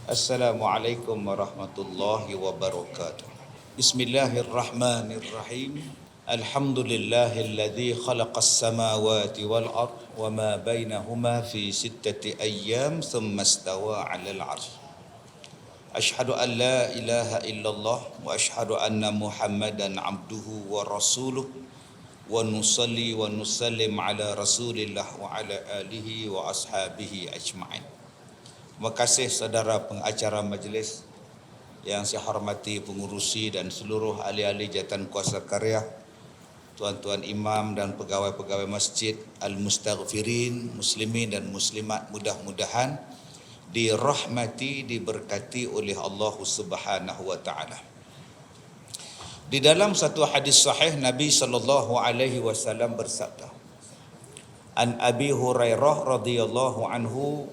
Assalamualaikum warahmatullahi wabarakatuh. Bismillahirrahmanirrahim. Alhamdulillahilladzi khalaqas samawati wal ard wa ma bainahuma fi sittati ayyam thumma istawa 'alal 'arsy. Ashhadu an la ilaha illallah wa ashhadu anna Muhammadan 'abduhu wa rasuluh wa nusalli wa nusallim ala Rasulillah wa ala alihi wa ashabihi ajma'in. Terima kasih saudara pengacara majlis yang saya hormati, pengurusi dan seluruh ahli-ahli jawatan kuasa karya, tuan-tuan imam dan pegawai-pegawai masjid, al-mustaghfirin, muslimin dan muslimat, mudah-mudahan dirahmati, diberkati oleh Allah Subhanahu wa taala. Di dalam satu hadis sahih Nabi sallallahu alaihi wasallam bersabda, An Abi Hurairah radhiyallahu anhu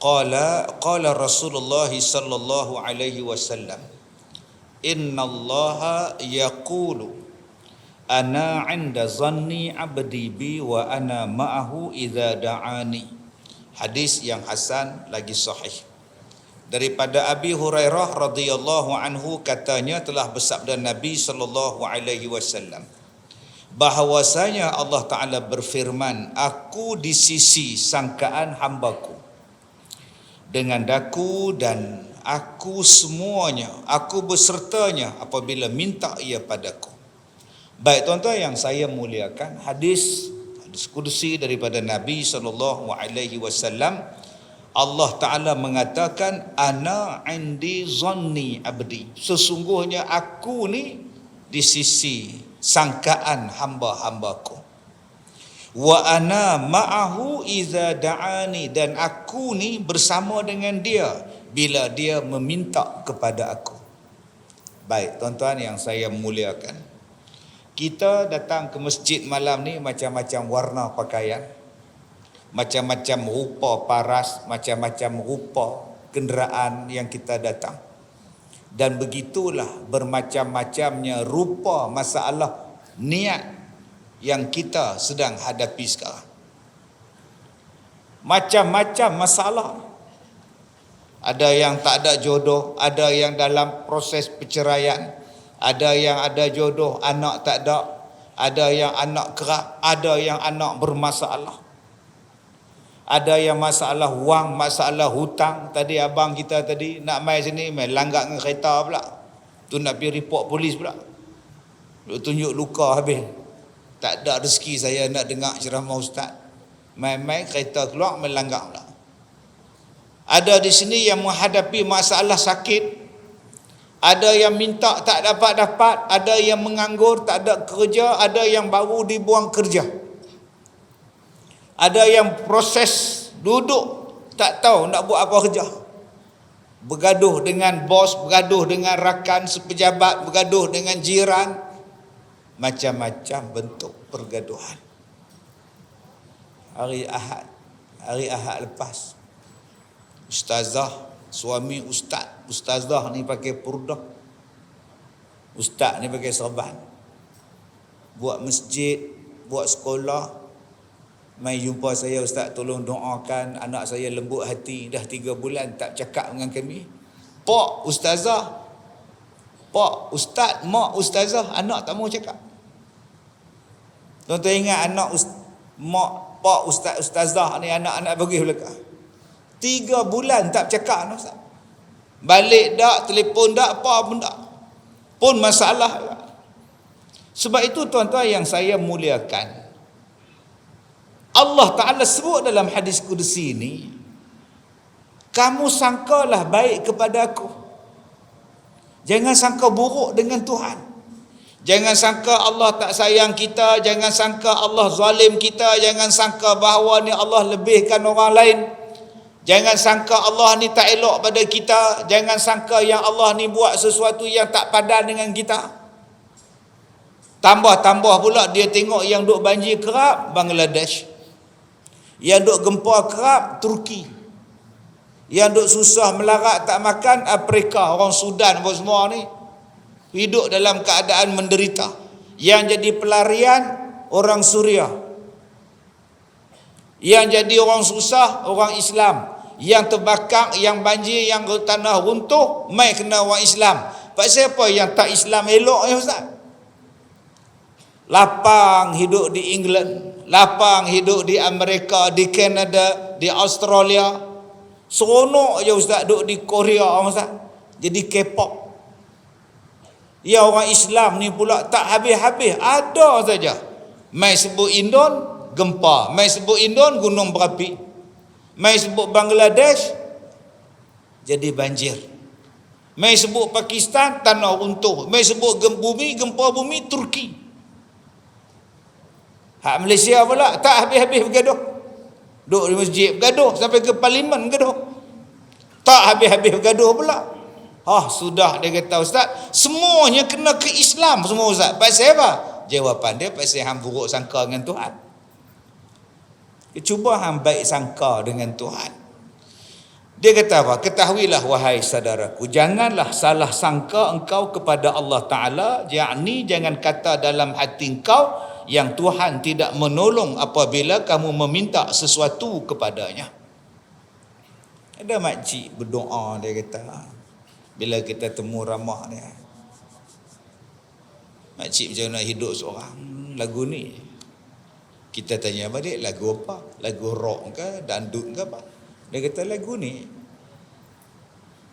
qala Rasulullah sallallahu alaihi wasallam, innallaha yaqulu ana 'inda zanni 'abdi bi wa ana ma'ahu idza da'ani. Hadis yang hasan lagi sahih. Daripada Abi Hurairah radhiyallahu anhu, katanya telah bersabda Nabi sallallahu alaihi wasallam, bahwasanya Allah Taala berfirman, aku di sisi sangkaan hambaku dengan daku dan aku semuanya, aku besertanya apabila minta ia padaku. Baik tuan-tuan yang saya muliakan, hadis kursi daripada Nabi sallallahu alaihi wasallam, Allah Taala mengatakan, ana indi zanni abdi, sesungguhnya aku ni di sisi sangkaan hamba-hambaku. Wa ana ma'ahu iza da'ani, dan aku ni bersama dengan dia bila dia meminta kepada aku. Baik tuan-tuan yang saya muliakan, kita datang ke masjid malam ni macam-macam warna pakaian, macam-macam rupa paras, macam-macam rupa kenderaan yang kita datang, dan begitulah bermacam-macamnya rupa masalah niat yang kita sedang hadapi sekarang. Macam-macam masalah. Ada yang tak ada jodoh, ada yang dalam proses perceraian, ada yang ada jodoh anak tak ada yang anak kerap, ada yang anak bermasalah, ada yang masalah wang, masalah hutang. Tadi abang kita tadi nak mai sini, mai langgar dengan kereta pula, tu nak pergi report polis pula, tunjuk luka habis. Tak ada rezeki saya nak dengar ceramah ustaz. Main-main kereta keluar melanggar pula. Ada di sini yang menghadapi masalah sakit. Ada yang minta tak dapat-dapat. Ada yang menganggur tak ada kerja. Ada yang baru dibuang kerja. Ada yang proses duduk tak tahu nak buat apa kerja. Bergaduh dengan bos, bergaduh dengan rakan sepejabat, bergaduh dengan jiran. Macam-macam bentuk pergaduhan. Hari Ahad lepas, ustazah, suami ustazah ni pakai purdah, ustaz ni pakai serban, buat masjid, buat sekolah. Mai jumpa saya, ustaz tolong doakan anak saya lembut hati, dah 3 bulan tak cakap dengan kami. Pak ustazah, pak ustaz, mak ustazah, anak tak mau cakap. Tuan-tuan ingat anak mak, pak ustazah ni anak-anak bagi belakang. 3 bulan tak cakap no, ustaz. Balik dak, telefon dak, apa pun dak. Pun masalah. Sebab itu tuan-tuan yang saya muliakan, Allah Ta'ala sebut dalam hadis kursi ini, kamu sangkalah baik kepada aku, jangan sangka buruk dengan Tuhan. Jangan sangka Allah tak sayang kita, jangan sangka Allah zalim kita, jangan sangka bahawa ni Allah lebihkan orang lain, jangan sangka Allah ni tak elok pada kita, jangan sangka yang Allah ni buat sesuatu yang tak padan dengan kita. Tambah-tambah pula dia tengok yang duk banjir kerap Bangladesh, yang duk gempa kerap Turki, yang duk susah melarat tak makan Afrika, orang Sudan apa semua ni hidup dalam keadaan menderita. Yang jadi pelarian orang Suriah, yang jadi orang susah orang Islam, yang terbakar, yang banjir, yang tanah runtuh, mai kena orang Islam. Pasal apa yang tak Islam elok ya Ustaz? Lapang hidup di England, lapang hidup di Amerika, di Kanada, di Australia. Seronok je Ustaz duduk di Korea Ustaz. Jadi K-pop. Ya orang Islam ni pula tak habis-habis, ada saja. Mai sebut Indon, gempa. Mai sebut Indon, gunung berapi. Mai sebut Bangladesh, jadi banjir. Mai sebut Pakistan, tanah runtuh. Mai sebut gempa bumi Turki. Hak Malaysia pula tak habis-habis bergaduh. Duduk di masjid bergaduh, sampai ke parlimen bergaduh. Tak habis-habis bergaduh pula. Sudah dia kata Ustaz, semuanya kena ke Islam semua Ustaz. Pasal apa? Jawapan dia pasal hang buruk sangka dengan Tuhan. Cuba hang baik sangka dengan Tuhan. Dia kata apa? Ketahuilah wahai saudaraku, janganlah salah sangka engkau kepada Allah Ta'ala, yakni jangan kata dalam hati engkau yang Tuhan tidak menolong apabila kamu meminta sesuatu kepadanya. Ada makcik berdoa, dia kata, bila kita temu ramah dia, makcik macam nak hidup seorang, lagu ni. Kita tanya apa dia, lagu apa? Lagu rock ke, dandut ke apa? Dia kata lagu ni.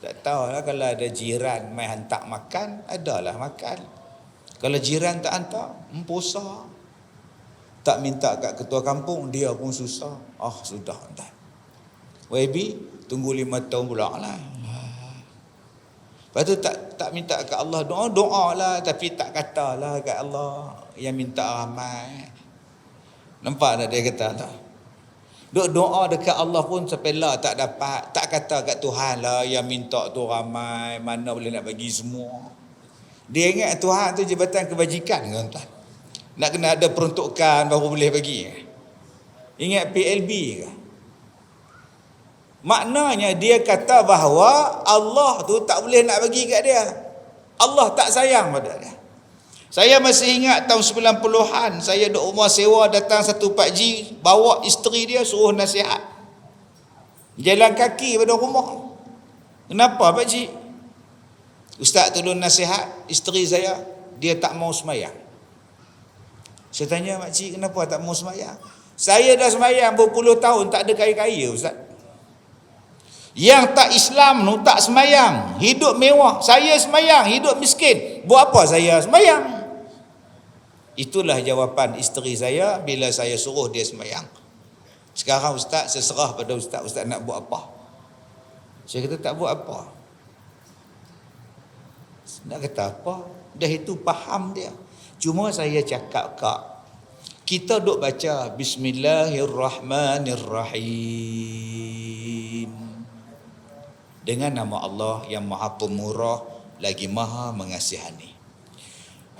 Tak tahulah, kalau ada jiran mai hantar makan, adalah makan. Kalau jiran tak hantar, puasa. Tak minta kat ketua kampung, dia pun susah. Sudah entah. YB tunggu 5 tahun pula lah. Lepas tu tak minta kat Allah, doa lah, tapi tak katalah kat Allah yang minta ramai. Nampak tak dia kata tak? Doa dekat Allah pun sampai lah tak dapat. Tak kata kat Tuhan lah yang minta tu ramai, mana boleh nak bagi semua. Dia ingat Tuhan tu jabatan kebajikan kan tuan. Nak kena ada peruntukan baru boleh bagi. Ingat PLB ke? Maknanya dia kata bahawa Allah tu tak boleh nak bagi kat dia. Allah tak sayang pada dia. Saya masih ingat tahun 90-an, saya duduk rumah sewa, datang satu pakcik, bawa isteri dia suruh nasihat. Jalan kaki pada rumah. Kenapa pakcik? Ustaz tolong nasihat isteri saya, dia tak mau sembahyang. Saya tanya makcik, kenapa tak mau sembahyang? Saya dah sembahyang berpuluh tahun, tak ada kaya-kaya Ustaz. Yang tak Islam tu tak sembahyang, hidup mewah. Saya sembahyang, hidup miskin. Buat apa saya sembahyang? Itulah jawapan isteri saya bila saya suruh dia sembahyang. Sekarang Ustaz, saya serah pada Ustaz. Ustaz nak buat apa? Saya kata tak buat apa. Nak kata apa? Dah itu faham dia. Cuma saya cakap kak, kita duk baca Bismillahirrahmanirrahim dengan nama Allah yang Maha Pemurah lagi Maha Mengasihani.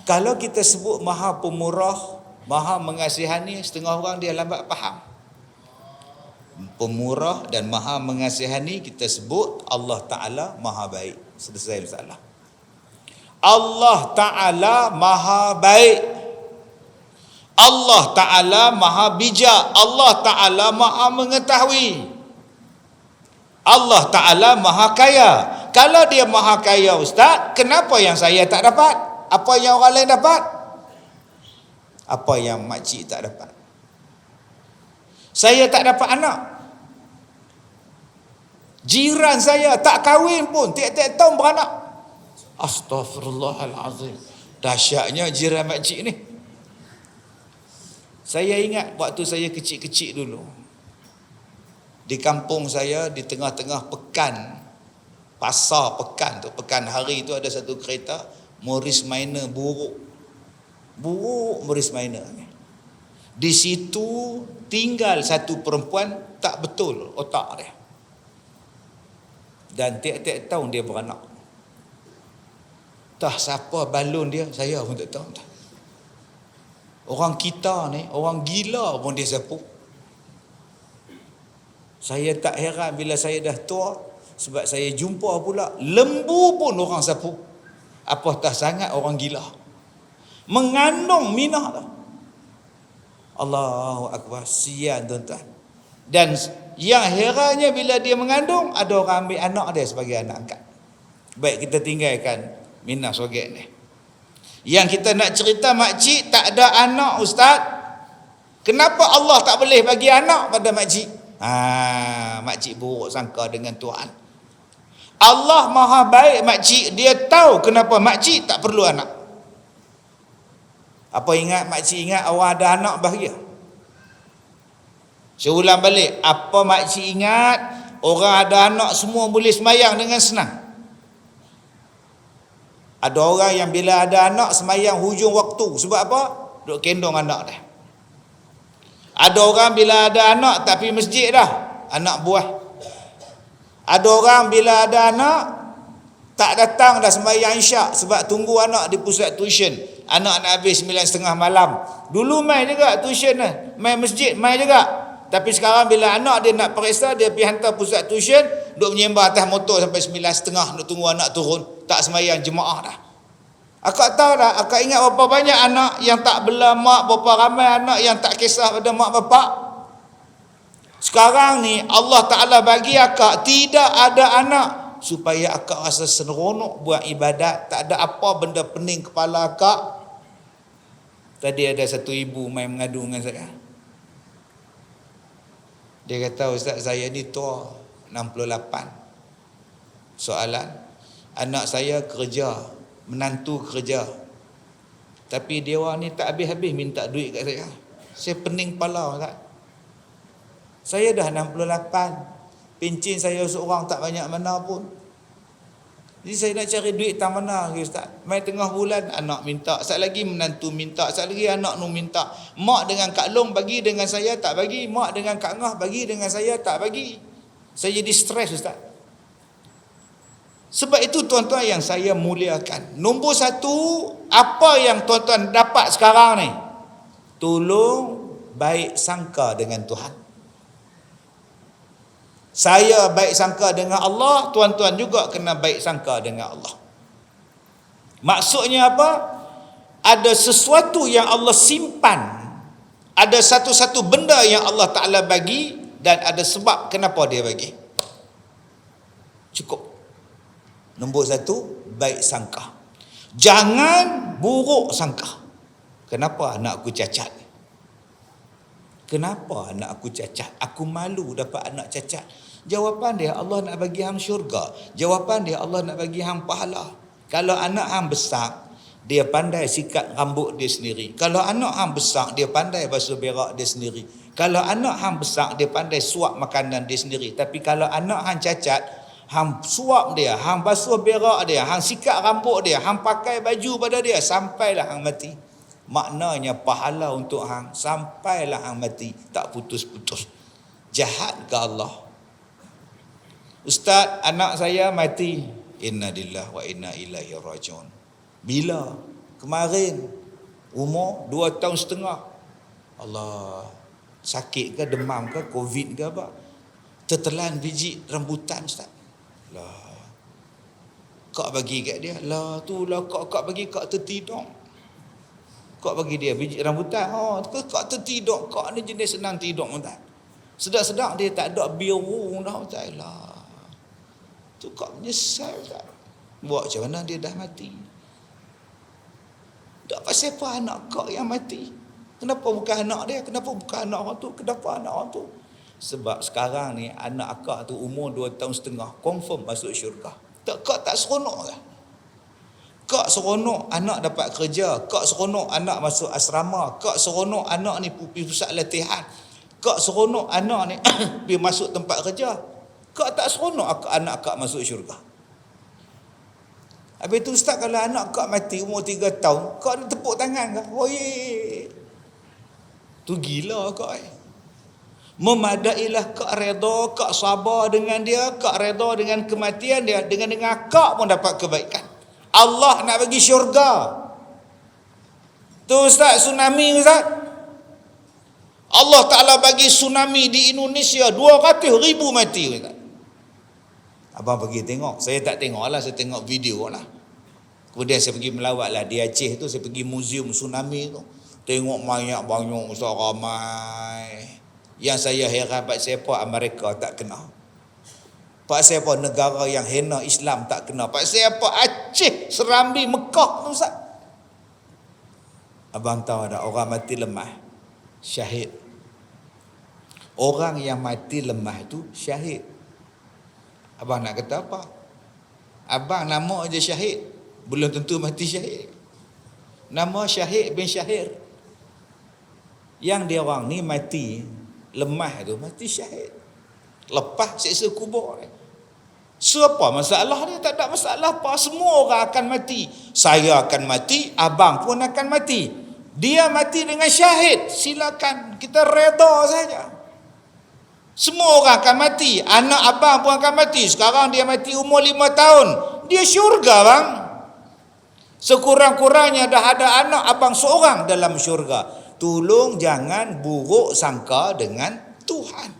Kalau kita sebut Maha Pemurah, Maha Mengasihani, setengah orang dia lambat faham. Pemurah dan Maha Mengasihani, kita sebut Allah Ta'ala Maha Baik. Selesai masalah. Allah Ta'ala Maha Baik. Allah Ta'ala Maha Bijak. Allah Ta'ala Maha Mengetahui. Allah Ta'ala Maha Kaya. Kalau dia Maha Kaya Ustaz, kenapa yang saya tak dapat? Apa yang orang lain dapat? Apa yang makcik tak dapat? Saya tak dapat anak. Jiran saya tak kahwin pun, tiap-tiap tahun beranak. Astaghfirullahalazim. Dahsyatnya jiran makcik ni. Saya ingat waktu saya kecil-kecil dulu, di kampung saya, di tengah-tengah pekan, pasar pekan tu, pekan hari tu, ada satu kereta Morris Minor buruk Morris Minor. Di situ tinggal satu perempuan tak betul otak dia, dan tiap-tiap tahun dia beranak. Tak siapa balon dia, saya pun tak tahu. Orang kita ni, orang gila pun dia sapu. Saya tak heran bila saya dah tua, sebab saya jumpa pula lembu pun orang sapu. Apatah sangat orang gila mengandung minah tu. Allahu Akbar, sian tuan-tuan. Dan Yang herannya bila dia mengandung, ada orang ambil anak dia sebagai anak angkat. Baik, kita tinggalkan Minah Sogek ni. Yang kita nak cerita makcik tak ada anak, ustaz. Kenapa Allah tak boleh bagi anak pada makcik? Makcik buruk sangka dengan Tuhan. Allah maha baik makcik, dia tahu kenapa makcik tak perlu anak. Apa ingat makcik ingat orang ada anak bahagia? Saya ulang balik, apa makcik ingat orang ada anak semua boleh semayang dengan senang? Ada orang yang bila ada anak semayang hujung waktu. Sebab apa? Duk kendong anak dah. Ada orang bila ada anak tak pergi masjid dah, anak buah. Ada orang bila ada anak tak datang dah sembahyang isyak sebab tunggu anak di pusat tuition. Anak nak habis 9.30 malam. Dulu mai juga tuition dah, mai masjid mai juga. Tapi sekarang bila anak dia nak periksa, dia pergi hantar pusat tuition, duk menyembah atas motor sampai 9.30 nak tunggu anak turun, tak sembahyang jemaah dah. Akak tahu dah, akak ingat berapa banyak anak yang tak bela mak, berapa ramai anak yang tak kisah pada mak bapak. Sekarang ni Allah Ta'ala bagi akak tidak ada anak supaya akak rasa seronok buat ibadat. Tak ada apa benda pening kepala akak. Tadi ada satu ibu main mengadu dengan saya. Dia kata, ustaz saya ni tua 68. Soalan, anak saya kerja, menantu kerja, tapi dia orang ni tak habis-habis minta duit kat saya. Saya pening kepala, ustaz. Saya dah 68, pencen saya seorang tak banyak mana pun. Jadi saya nak cari duit tak mana lagi, ustaz. Mai tengah bulan anak minta, sat lagi menantu minta, sat lagi anak nu minta. Mak dengan Kak Long bagi, dengan saya tak bagi. Mak dengan Kak Ngah bagi, dengan saya tak bagi. Saya jadi stres, ustaz. Sebab itu tuan-tuan yang saya muliakan, nombor satu, apa yang tuan-tuan dapat sekarang ni? Tolong baik sangka dengan Tuhan. Saya baik sangka dengan Allah, tuan-tuan juga kena baik sangka dengan Allah. Maksudnya apa? Ada sesuatu yang Allah simpan, ada satu-satu benda yang Allah Ta'ala bagi, dan ada sebab kenapa dia bagi. Cukup. Nombor satu, baik sangka. Jangan buruk sangka. Kenapa anak aku cacat? Kenapa anak aku cacat? Aku malu dapat anak cacat. Jawapan dia, Allah nak bagi hang syurga. Jawapan dia, Allah nak bagi hang pahala. Kalau anak hang besar, dia pandai sikat rambut dia sendiri. Kalau anak hang besar, dia pandai basuh berak dia sendiri. Kalau anak hang besar, dia pandai suap makanan dia sendiri. Tapi kalau anak hang cacat, hang suap dia, hang basuh berak dia, hang sikat rambut dia, hang pakai baju pada dia, sampailah hang mati. Maknanya pahala untuk hang sampailah hang mati, tak putus-putus. Jahat ke Allah? Ustaz, anak saya mati. Inna lillahi wa inna ilaihi rajiun. Bila? Kemarin. Umur 2 tahun setengah. Allah. Sakit ke, demam ke, COVID ke apa? Tertelan biji rambutan, ustaz. Lah. Kak bagi kat dia. Lah tu lah kak bagi kak tertidur. Kak bagi dia biji rambutan. Kak tertidur. Kak ni jenis senang tidur, ustaz. Sedap-sedap dia tak ada biru dah, ustaz. Lah. Tu kak menyesal, ustaz. Buat macam mana dia dah mati? Tak pasal apa anak kak yang mati? Kenapa bukan anak dia? Kenapa bukan anak orang tu? Kenapa anak orang tu? Sebab sekarang ni anak akak tu umur 2 tahun setengah, confirm masuk syurga. Kak tak seronok ke? Kak seronok anak dapat kerja. Kak seronok anak masuk asrama. Kak seronok anak ni pergi pusat latihan. Kak seronok anak ni pergi masuk tempat kerja. Kak tak seronok anak kak masuk syurga. Habis tu ustaz, kalau anak kak mati umur 3 tahun, kak ada tepuk tangan ke? Oi. Tu gila kak. Memadailah kak redha, kak sabar dengan dia, kak redha dengan kematian dia, dengan kak pun dapat kebaikan. Allah nak bagi syurga. Tu ustaz, tsunami ustaz. Allah Ta'ala bagi tsunami di Indonesia 200,000 mati ustaz. Abang pergi tengok. Saya tak tengok lah, saya tengok video lah. Kemudian saya pergi melawat lah di Aceh tu, saya pergi muzium tsunami tu. Tengok banyak ustaz, ramai. Yang saya heran pak siapa Amerika tak kena. Pak siapa negara yang hina Islam tak kena. Pak siapa Aceh, Serambi, Mekah tu Ustaz. Abang tahu tak orang mati lemah syahid. Orang yang mati lemah itu syahid. Abang nak kata apa? Abang nama aja syahid, belum tentu mati syahid. Nama Syahid bin Syahir. Yang dia orang ni mati lemah tu mati syahid. Lepas siksa kubur. Siapa masalah dia? Tak ada masalah apa. Semua orang akan mati. Saya akan mati, abang pun akan mati. Dia mati dengan syahid, silakan, kita reda saja. Semua orang akan mati. Anak abang pun akan mati. Sekarang dia mati umur 5 tahun. Dia syurga bang. Sekurang-kurangnya dah ada anak abang seorang dalam syurga. Tolong jangan buruk sangka dengan Tuhan.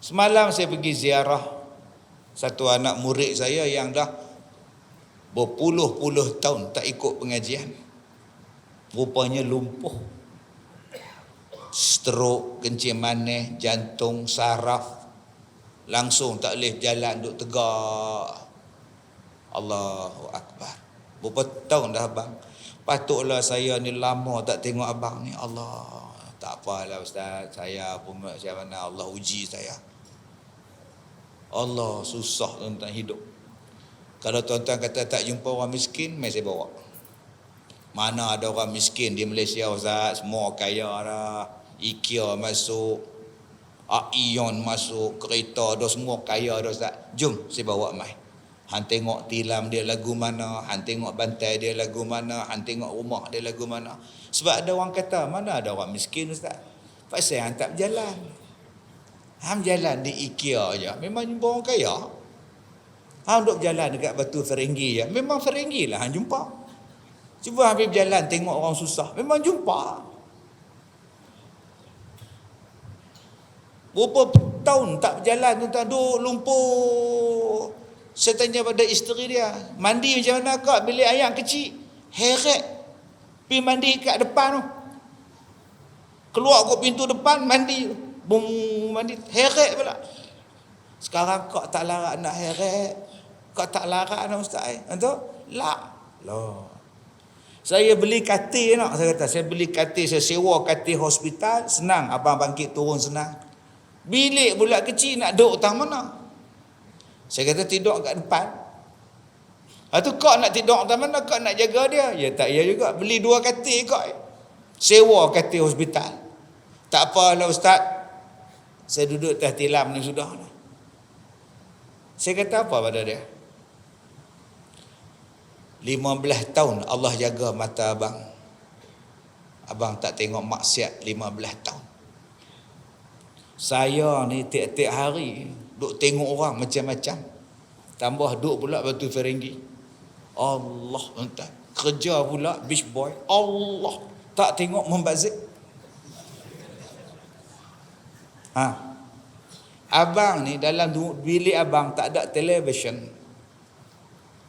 Semalam saya pergi ziarah satu anak murid saya yang dah berpuluh-puluh tahun tak ikut pengajian. Rupanya lumpuh. Stroke, kencing manis, jantung, saraf. Langsung tak boleh jalan, duduk tegak. Allahu Akbar. Berapa tahun dah abang? Patutlah saya ni lama tak tengok abang ni. Allah, tak apalah Ustaz. Saya pun macam mana Allah uji saya. Allah susah tentang hidup. Kalau tuan-tuan kata tak jumpa orang miskin, mai saya bawa. Mana ada orang miskin di Malaysia Ustaz, semua kaya dah. IKEA masuk, Aion masuk, kereta dah semua kaya dah Ustaz. Jom saya bawa mai. Han tengok tilam dia lagu mana, han tengok bantai dia lagu mana, han tengok rumah dia lagu mana. Sebab ada orang kata, mana ada orang miskin Ustaz? Pasal han tak berjalan. Han jalan di IKEA je, memang jumpa orang kaya. Han duduk berjalan dekat Batu Ferenggi je, memang Ferenggi lah han jumpa. Cuba habis berjalan tengok orang susah, memang jumpa. Berapa tahun tak berjalan tuan-tuan, duduk lumpuh. Saya tanya pada isteri dia, mandi macam mana kak? Bilik air kecil, heret. Pergi mandi kat depan tu. Keluar ke pintu depan, mandi. Bung, mandi, heret pula. Sekarang kak tak larat nak heret. Kak tak larat nak Ustaz. Itu? Lak. Loh. Saya beli katil nak. Saya kata, saya beli katil, saya sewa katil hospital. Senang, abang bangkit turun senang. Bilik pula kecil, nak duduk tang mana? Saya kata tidur kat depan. Lepas tu kau nak tidur kat mana? Kau nak jaga dia? Ya tak ya juga. Beli 2 katil kau. Sewa katil hospital. Tak apalah Ustaz. Saya duduk atas tilam ni sudah. Saya kata apa pada dia? 15 tahun Allah jaga mata abang. Abang tak tengok maksiat 15 tahun. Saya ni tiap-tiap hari duk tengok orang macam-macam. Tambah duk pula Batu Ferenggi. Allah entah. Kerja pula beach boy. Allah, tak tengok membazir. Abang ni dalam bilik abang tak ada televisyen.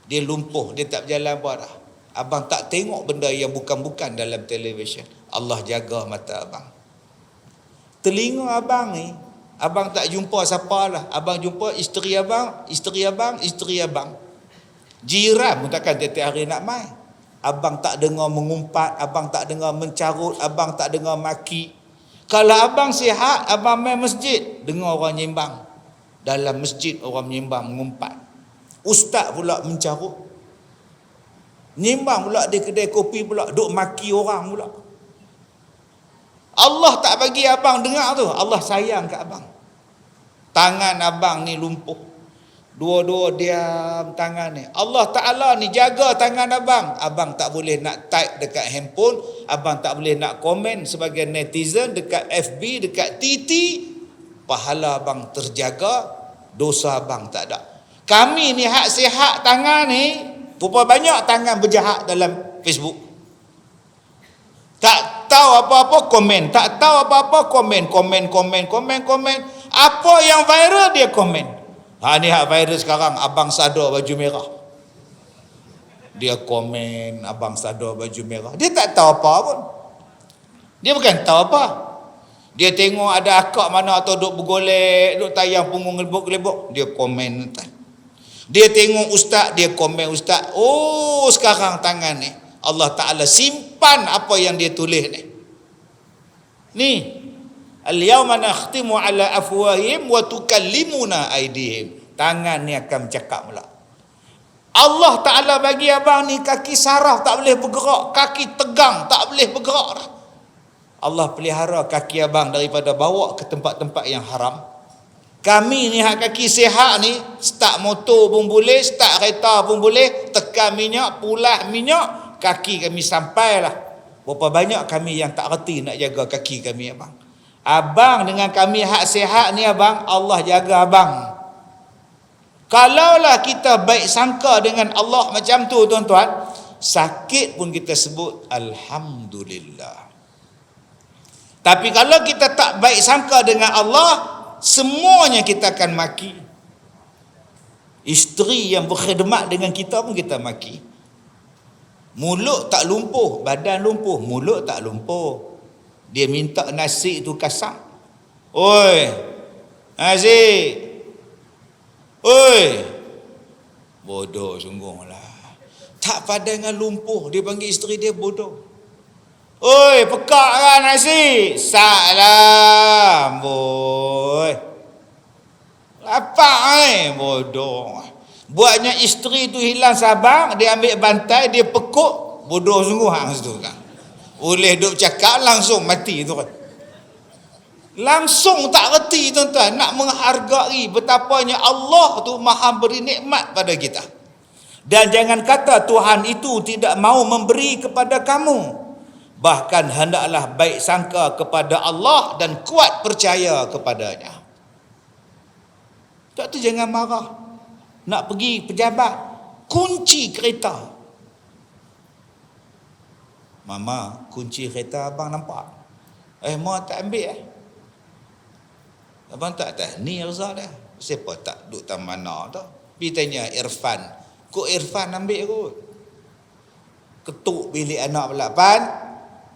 Dia lumpuh, dia tak berjalan apa dah. Abang tak tengok benda yang bukan-bukan dalam televisyen. Allah jaga mata abang. Telinga abang ni, abang tak jumpa siapa lah. Abang jumpa isteri abang, isteri abang, isteri abang. Jiran pun takkan tiap-tiap hari nak mai. Abang tak dengar mengumpat, abang tak dengar mencarut, abang tak dengar maki. Kalau abang sihat, abang main masjid, dengar orang nyimbang. Dalam masjid orang nyimbang mengumpat. Ustaz pula mencarut. Nyimbang pula di kedai kopi pula, duk maki orang pula. Allah tak bagi abang dengar tu. Allah sayang kat abang. Tangan abang ni lumpuh. Dua-dua diam tangan ni. Allah Ta'ala ni jaga tangan abang. Abang tak boleh nak type dekat handphone. Abang tak boleh nak komen sebagai netizen dekat FB, dekat TT. Pahala abang terjaga, dosa abang tak ada. Kami ni hak sihat tangan ni, berapa banyak tangan berjahat dalam Facebook. Tak tahu apa-apa komen, tak tahu apa-apa komen. Apa yang viral dia komen. Ni hak viral sekarang, abang sadar baju merah. Dia komen abang sadar baju merah. Dia tak tahu apa pun. Dia bukan tahu apa. Dia tengok ada akak mana atau duk bergolek, duk tayang punggung gelebok-gelebok, dia komen tuan. Dia tengok ustaz, dia komen ustaz. Oh, sekarang tangan ni Allah Ta'ala simpan apa yang dia tulis ni. Ni, al-yawma nakhtimu ala afwahihim wa tukallimuna aydihim. Tangan ni akan bercakap pula. Allah Ta'ala bagi abang ni kaki saraf tak boleh bergerak, kaki tegang tak boleh bergerak dah. Allah pelihara kaki abang daripada bawa ke tempat-tempat yang haram. Kami ni hak kaki sihat ni, start motor pun boleh, start kereta pun boleh, tekan minyak, pulas minyak, kaki kami sampailah. Berapa banyak kami yang tak reti nak jaga kaki kami abang. Abang dengan kami hak sihat ni abang, Allah jaga abang. Kalaulah kita baik sangka dengan Allah macam tu tuan-tuan, sakit pun kita sebut Alhamdulillah. Tapi kalau kita tak baik sangka dengan Allah, semuanya kita akan maki. Isteri yang berkhidmat dengan kita pun kita maki. Mulut tak lumpuh, badan lumpuh, mulut tak lumpuh. Dia minta nasi tu kasar. Oi, nasi. Oi, bodoh sungguhlah. Tak padan dengan lumpuh, dia panggil isteri dia bodoh. Oi, pekak kan nasi? Salam, boy. Apa bodoh. Buatnya isteri tu hilang sabar, dia ambil bantai, dia pekuk, bodoh sungguh hang situ kan. Boleh duk cakap langsung mati tu kan. Langsung tak reti tuan-tuan, nak menghargai betapanya Allah tu maha beri nikmat pada kita. Dan jangan kata Tuhan itu tidak mau memberi kepada kamu. Bahkan hendaklah baik sangka kepada Allah dan kuat percaya kepadanya. Tak tu jangan marah. Nak pergi pejabat, kunci kereta. Mama, kunci kereta abang nampak? Mak tak ambil Abang tak tahu, ni Razak dah. Siapa tak duduk tam mana tu? Pergi tanya Irfan. Kok Irfan ambil kot? Ketuk bilik anak pula. Pan,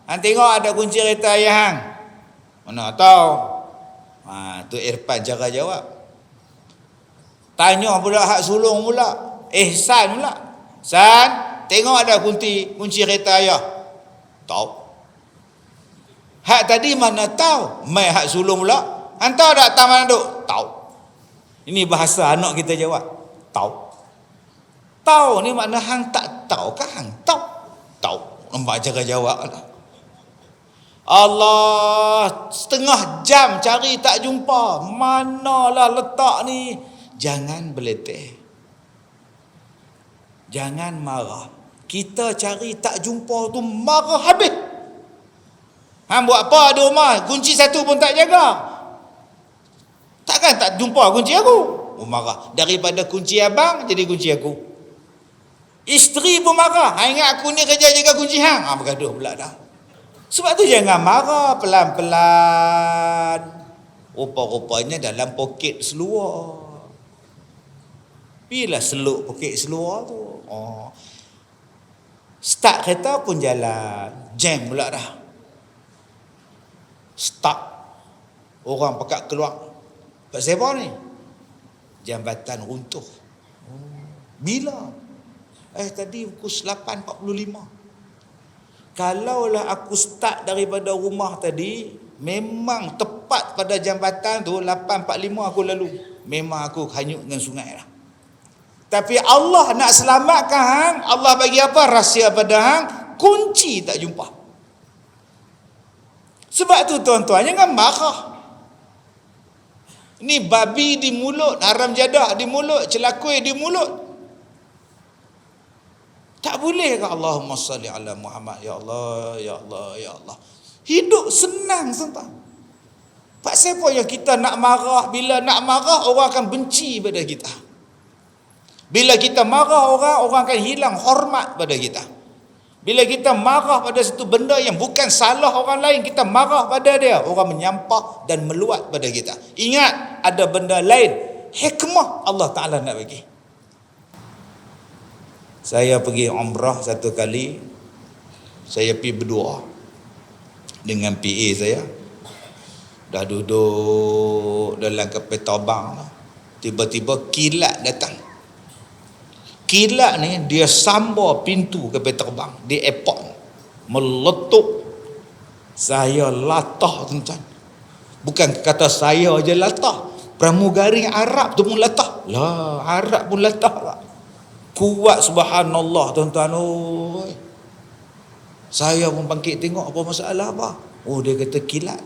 hang tengok ada kunci kereta ayah hang? Mana tahu? Tu Irfan cara jawab. Tanya pula hak sulung pula. Ihsan pula. San, tengok ada kunci kereta ayah? Tahu. Hak tadi mana tahu? Mai hak sulung pula. Hantar tak tahu mana duk? Tahu. Ini bahasa anak kita jawab. Tahu. Tahu ni makna hang tak tahu kan? Hang tahu. Tahu. Nampak cara jawab. Allah, setengah jam cari tak jumpa. Manalah letak ni? Jangan beleteh. Jangan marah. Kita cari tak jumpa tu marah habis. Hang buat apa di rumah? Kunci satu pun tak jaga. Takkan tak jumpa kunci aku? Marah. Daripada kunci abang jadi kunci aku. Isteri pun marah. Ingat aku ni kerja jaga kunci hang. Bergaduh pula dah. Sebab tu jangan marah, pelan-pelan. Rupa-rupanya dalam poket seluar. Pilah seluk poket seluar tu. Start kereta pun jalan. Jam pula dah. Start. Orang pekat keluar. Pak siapa ni? Jambatan runtuh. Bila? Tadi pukul 8.45. Kalaulah aku start daripada rumah tadi, memang tepat pada jambatan tu 8.45 aku lalu. Memang aku hanyut dengan sungai lah. Tapi Allah nak selamatkan hang, Allah bagi apa? Rahsia pada hang, kunci tak jumpa. Sebab tu tuan-tuan jangan marah. Ni babi di mulut, haram jadah di mulut, celakui di mulut. Tak boleh ke Allahumma salli ala Muhammad? Ya Allah, ya Allah, ya Allah. Hidup senang tuan-tuan. Pak siapa yang kita nak marah? Bila nak marah, orang akan benci pada kita. Bila kita marah orang akan hilang hormat pada kita. Bila kita marah pada satu benda yang bukan salah orang lain, kita marah pada dia, orang menyampah dan meluat pada kita. Ingat, ada benda lain, hikmah Allah Ta'ala nak bagi. Saya pergi umrah satu kali, saya pergi berdua dengan PA saya. Dah duduk dalam kapal terbang, tiba-tiba kilat datang. Kilat ni dia sambar pintu kapal terbang di airport, meletup. Saya latah tuan-tuan. Bukan kata saya je latah, pramugari Arab tu pun latah. Lah, Arab pun latah lah. Kuat subhanallah tuan-tuan. Oh, saya pun bangkit tengok apa masalah apa. Oh, dia kata kilat.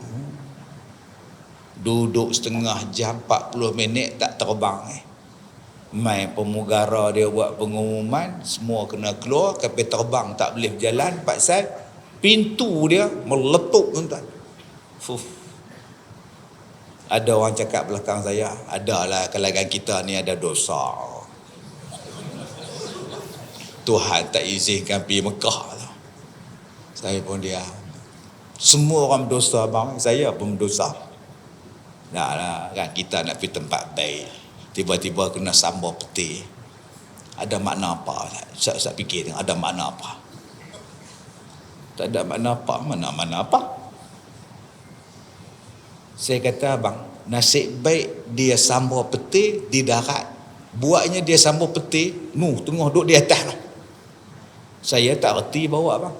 Duduk setengah jam, 40 minit tak terbang. Mai pemugara dia buat pengumuman, semua kena keluar, kapal terbang tak boleh berjalan pasal pintu dia meletup tuan-tuan. Ada orang cakap belakang saya, adalah kalangan kita ni ada dosa. Tuhan tak izinkan pergi Mekah. Saya pun diam. Semua orang berdosa bang, saya pun berdosa. Nah, kan kita nak pergi tempat baik, tiba-tiba kena sambar peti. Ada makna apa? Saya fikir ada makna apa? Tak ada makna apa, mana apa? Saya kata abang, nasib baik dia sambar peti di darat. Buatnya dia sambar peti, tengah duduk di atas lah. Saya tak erti bawa abang.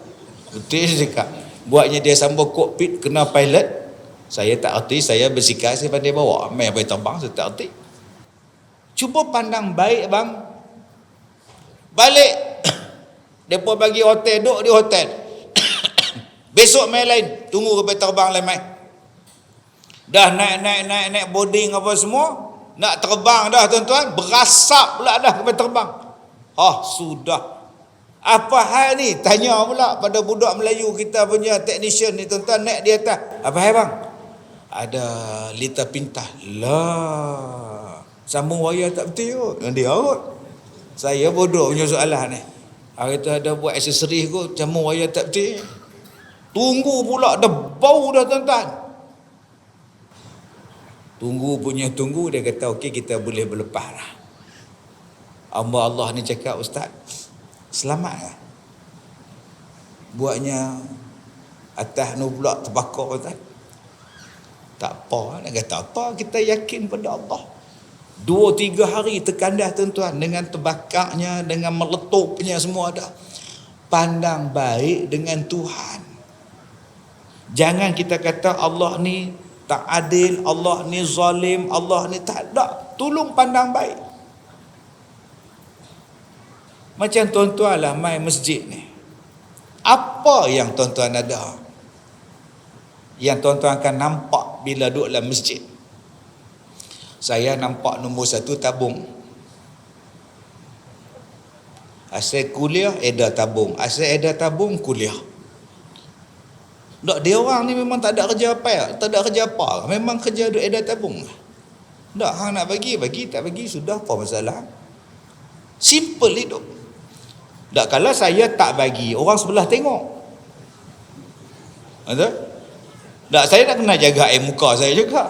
Betul saya cakap. Buatnya dia sambar kokpit, kena pilot. Saya tak erti, saya bersikap saya pandai bawa. Main apa terbang, saya tak erti. Cuba pandang baik bang. Balik. Mereka bagi hotel, duduk di hotel. Besok main lain, tunggu kapal terbang lain main. Dah naik boarding apa semua, nak terbang dah tuan-tuan, berasap pula dah kapal terbang. Sudah. Apa hal ni? Tanya pula pada budak Melayu kita punya technician ni tuan-tuan, naik di atas. Apa hal bang? Ada lita pintah. Lah, sambung wayar tak betul kot. Dia kot. Saya bodoh punya soalan ni. Kata ada buat aksesori kot, sambung wayar tak betul. Tunggu pula, dah bau dah tuan-tuan. Tunggu, dia kata okey kita boleh berlepas lah. Hamba Allah ni cakap, Ustaz, selamat lah. Buatnya atas ni pula terbakar Ustaz. Tak apa, nak kata apa, kita yakin pada Allah. 2-3 hari terkandas tuan-tuan, dengan terbakarnya, dengan meletupnya semua ada. Pandang baik dengan Tuhan. Jangan kita kata Allah ni tak adil, Allah ni zalim, Allah ni tak ada. Tolong pandang baik. Macam tuan-tuan lah main masjid ni. Apa yang tuan-tuan ada? Yang tuan-tuan akan nampak bila duduk dalam masjid. Saya nampak nombor 1 tabung. Asal kuliah, edar tabung. Asal edar tabung, kuliah. Tak, dia orang ni memang tak ada kerja apa. Tak ada kerja apa. Memang kerja duduk edar tabung. Tak, hang nak bagi, tak bagi. Sudah, apa masalah? Simple hidup. Tak, kalau saya tak bagi, orang sebelah tengok. Betul? Tak, saya nak kena jaga air muka saya juga.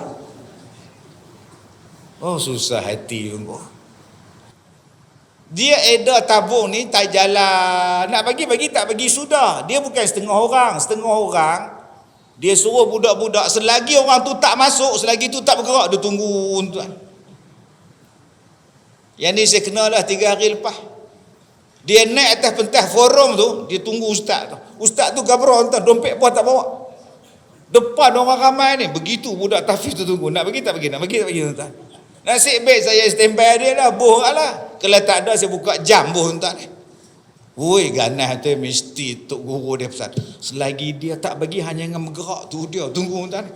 Susah hati pun. Dia edar tabung ni tak jalan. Nak bagi, tak bagi, sudah. Dia bukan setengah orang. Dia suruh budak-budak, selagi orang tu tak masuk, selagi tu tak bergerak, dia tunggu tuan. Yang ni saya kenalah 3 hari lepas. Dia naik atas pentas forum tu, dia tunggu ustaz tu. Ustaz tu gabrah tuan, dompet pun tak bawa. Depan orang ramai ni, begitu budak tahfiz tu tunggu. Nak bagi, tak bagi tuan. Nasib baik saya standby dia lah, boh lah. Kalau tak ada, saya buka jam boh tuan ni. Woi, ganas tu mesti tok guru dia pesan. Selagi dia tak bagi, hanya dengan bergerak tu dia tunggu tuan.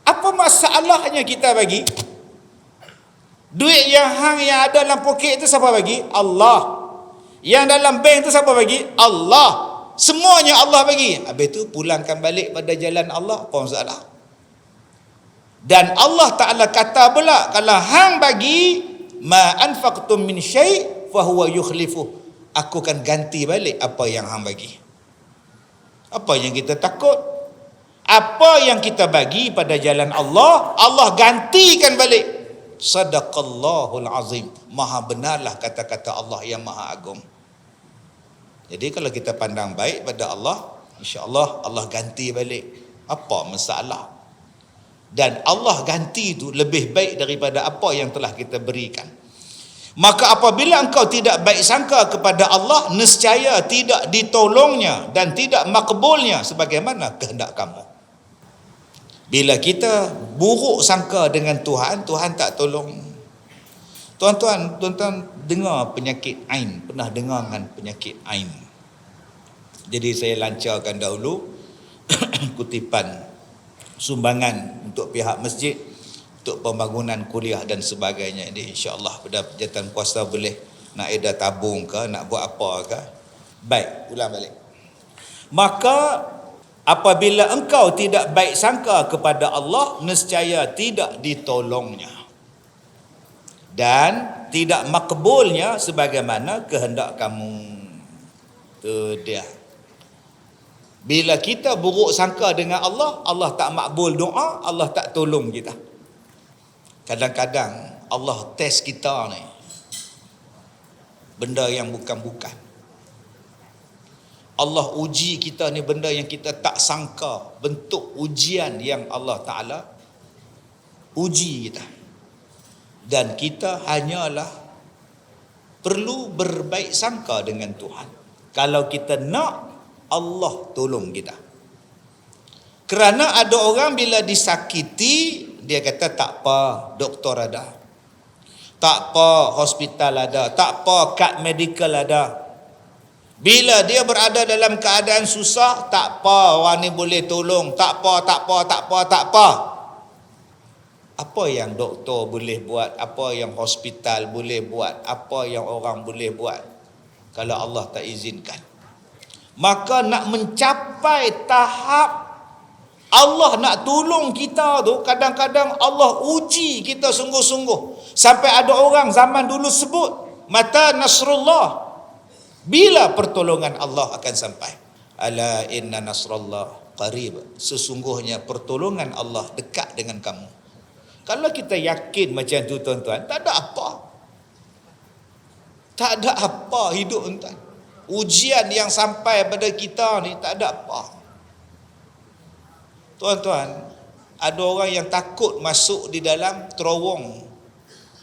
Apa masalahnya kita bagi? Duit yang hang yang ada dalam poket tu siapa bagi? Allah. Yang dalam bank tu siapa bagi? Allah. Semuanya Allah bagi. Habis tu pulangkan balik pada jalan Allah, apa masalah? Dan Allah Ta'ala kata pula, kalau hang bagi, ma anfaqtum min syai' fa huwa yukhlifu. Aku akan ganti balik apa yang hang bagi. Apa yang kita takut? Apa yang kita bagi pada jalan Allah, Allah gantikan balik. Sadaqallahul azim. Maha benarlah kata-kata Allah yang maha agung. Jadi kalau kita pandang baik pada Allah, insya-Allah Allah ganti balik. Apa masalah? Dan Allah ganti itu lebih baik daripada apa yang telah kita berikan. Maka apabila engkau tidak baik sangka kepada Allah, nescaya tidak ditolongnya dan tidak makbulnya sebagaimana kehendak kamu. Bila kita buruk sangka dengan Tuhan, Tuhan tak tolong. Tuan-tuan dengar penyakit Ain, pernah dengar kan penyakit Ain? Jadi saya lancarkan dahulu kutipan sumbangan untuk pihak masjid untuk pembangunan kuliah dan sebagainya. Jadi insya-Allah pada penjatan puasa boleh nak edah tabung ke, nak buat apa ke. Baik, ulang balik. Maka apabila engkau tidak baik sangka kepada Allah, nescaya tidak ditolongnya dan tidak makbulnya sebagaimana kehendak kamu. Tu dia. Bila kita buruk sangka dengan Allah, Allah tak makbul doa, Allah tak tolong kita. Kadang-kadang Allah test kita ni benda yang bukan-bukan. Allah uji kita ni benda yang kita tak sangka, bentuk ujian yang Allah Ta'ala uji kita. Dan kita hanyalah perlu berbaik sangka dengan Tuhan. Kalau kita nak, Allah tolong kita. Kerana ada orang bila disakiti, dia kata tak apa, doktor ada. Tak apa, hospital ada. Tak apa, kad medical ada. Bila dia berada dalam keadaan susah, tak apa, orang ni boleh tolong. Tak apa. Apa yang doktor boleh buat? Apa yang hospital boleh buat? Apa yang orang boleh buat? Kalau Allah tak izinkan. Maka nak mencapai tahap Allah nak tolong kita tu, kadang-kadang Allah uji kita sungguh-sungguh. Sampai ada orang zaman dulu sebut, mata nasrullah, bila pertolongan Allah akan sampai. Ala inna nasrullah qarib, sesungguhnya pertolongan Allah dekat dengan kamu. Kalau kita yakin macam tu tuan-tuan, tak ada apa. Tak ada apa hidup tuan. Ujian yang sampai pada kita ni tak ada apa. Tuan-tuan, ada orang yang takut masuk di dalam terowong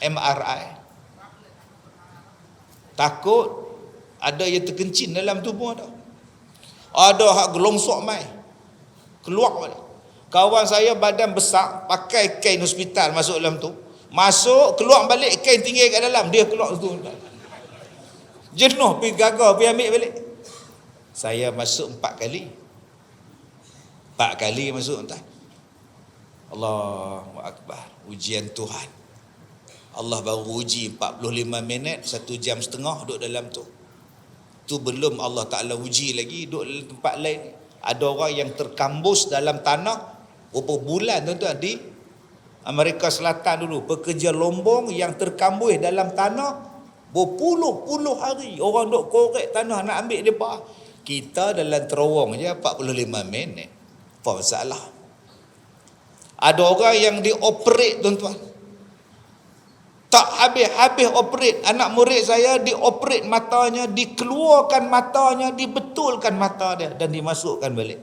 MRI. Takut ada yang terkencing dalam tubuh ada. Ada hak gelongsok mai. Keluar balik. Kawan saya badan besar, pakai kain hospital masuk dalam tu. Masuk, keluar balik, kain tinggal kat dalam, dia keluar tu. Jenuh, pergi gagal, pergi ambil balik. Saya masuk 4 kali. 4 kali masuk entah. Allahu Akbar. Ujian Tuhan. Allah baru uji 45 minit, 1 jam setengah duduk dalam tu. Tu belum Allah Ta'ala uji lagi, duduk dalam tempat lain. Ada orang yang terkambus dalam tanah berapa bulan tuan-tuan di Amerika Selatan dulu. Pekerja lombong yang terkambus dalam tanah berpuluh-puluh hari. Orang duk korek tanah nak ambil mereka. Kita dalam terowong je 45 minit. Apa masalah? Ada orang yang dioperate tuan-tuan. Tak habis-habis operate. Anak murid saya dioperate matanya, dikeluarkan matanya, dibetulkan mata dia dan dimasukkan balik.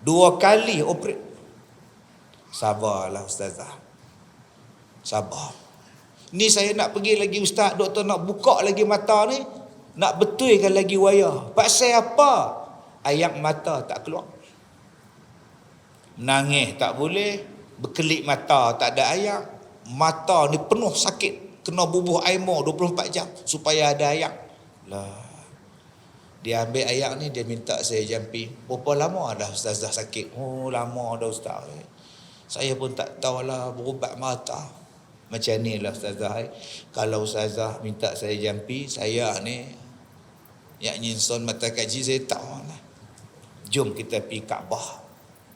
2 kali operate. Sabarlah ustazah. Sabar. Ni saya nak pergi lagi ustaz, doktor nak buka lagi mata ni, nak betulkan lagi wayar. Pasal apa? Air mata tak keluar. Menangis tak boleh, berkelip mata tak ada air. Mata ni penuh sakit, kena bubuh air mo 24 jam supaya ada air. Lah. Dia ambil air ni, dia minta saya jampi. Berapa lama dah ustazah sakit? Oh, lama dah ustaz. Saya pun tak tahulah berubat mata. Macam ni lah ustazah. Kalau ustazah minta saya jampi, saya ni yang nyinson mata kaji saya tahu lah. Jom kita pergi Kaabah.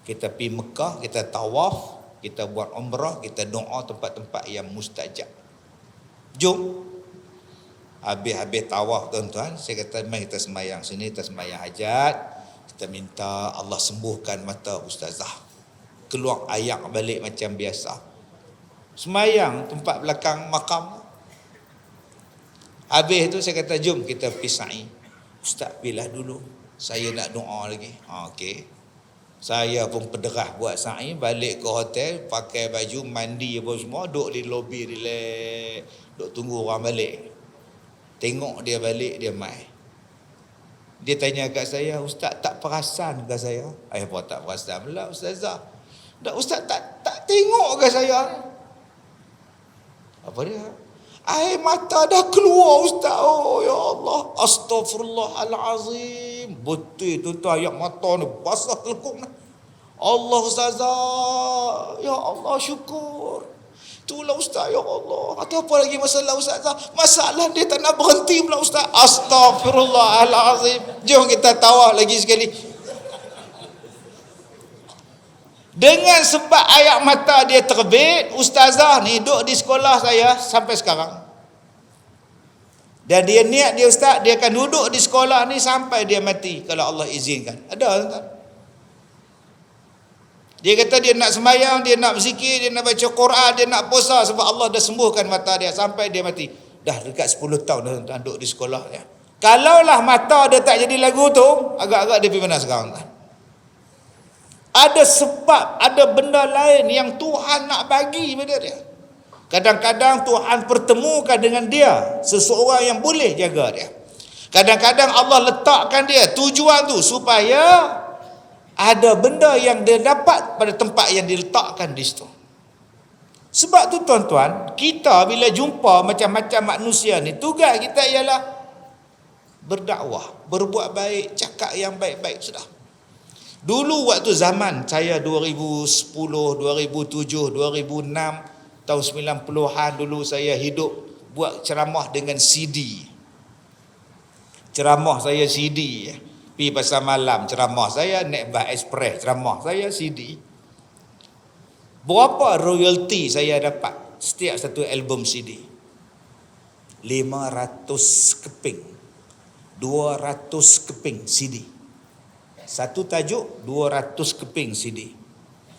Kita pergi Mekah, kita tawaf, kita buat umrah, kita doa tempat-tempat yang mustajab. Jom. Habis-habis tawaf tuan-tuan, saya kata mari kita sembahyang sini, kita sembahyang hajat. Kita minta Allah sembuhkan mata ustazah. Keluar ayak balik macam biasa. Sembahyang tempat belakang makam. Habis tu saya kata jom kita pergi sa'i. Ustaz pilih dulu, saya nak doa lagi. Okey. Saya pun pederah buat sa'i, balik ke hotel, pakai baju, mandi apa semua, duduk di lobi, relax, duduk tunggu orang balik. Tengok dia balik, dia mai. Dia tanya kat saya, "Ustaz tak perasan ke saya?" Apa tak perasan pula ustazah? "Dak ustaz tak tengok ke saya?" Apa dia? "Air mata dah keluar ustaz." "Oh ya Allah, astaghfirullahalazim." Betul tu ayat mata ni basah telekung ni. "Allah ustazah, ya Allah syukur." "Itulah ustaz, ya Allah. Atau apa lagi masalah ustazah?" "Masalah dia tak nak berhenti pula ustaz." Astaghfirullahalazim. Jom kita tawaf lagi sekali. Dengan sebab ayat mata dia terbit, ustazah ni duduk di sekolah saya sampai sekarang. Dan dia niat dia ustaz, dia akan duduk di sekolah ni sampai dia mati kalau Allah izinkan. Ada tuan? Dia kata dia nak sembahyang, dia nak berzikir, dia nak baca Quran, dia nak puasa sebab Allah dah sembuhkan mata dia sampai dia mati. Dah dekat 10 tahun dah duduk di sekolah ya. Kalaulah mata dia tak jadi lagu tu, agak-agak dia pergi mana sekarang kan? Ada sebab, ada benda lain yang Tuhan nak bagi pada dia. Kadang-kadang Tuhan pertemukan dengan dia seseorang yang boleh jaga dia. Kadang-kadang Allah letakkan dia tujuan tu supaya ada benda yang dia dapat pada tempat yang diletakkan di situ. Sebab tu tuan-tuan, kita bila jumpa macam-macam manusia ni, tugas kita ialah berdakwah, berbuat baik, cakap yang baik-baik sudah. Dulu waktu zaman saya 2010, 2007, 2006, tahun 90-an dulu saya hidup buat ceramah dengan CD. Ceramah saya CD. Pergi pasar malam ceramah saya, naik bas express ceramah saya CD. Berapa royalty saya dapat setiap satu album CD? 500 keping. 200 keping CD. Satu tajuk 200 keping CD.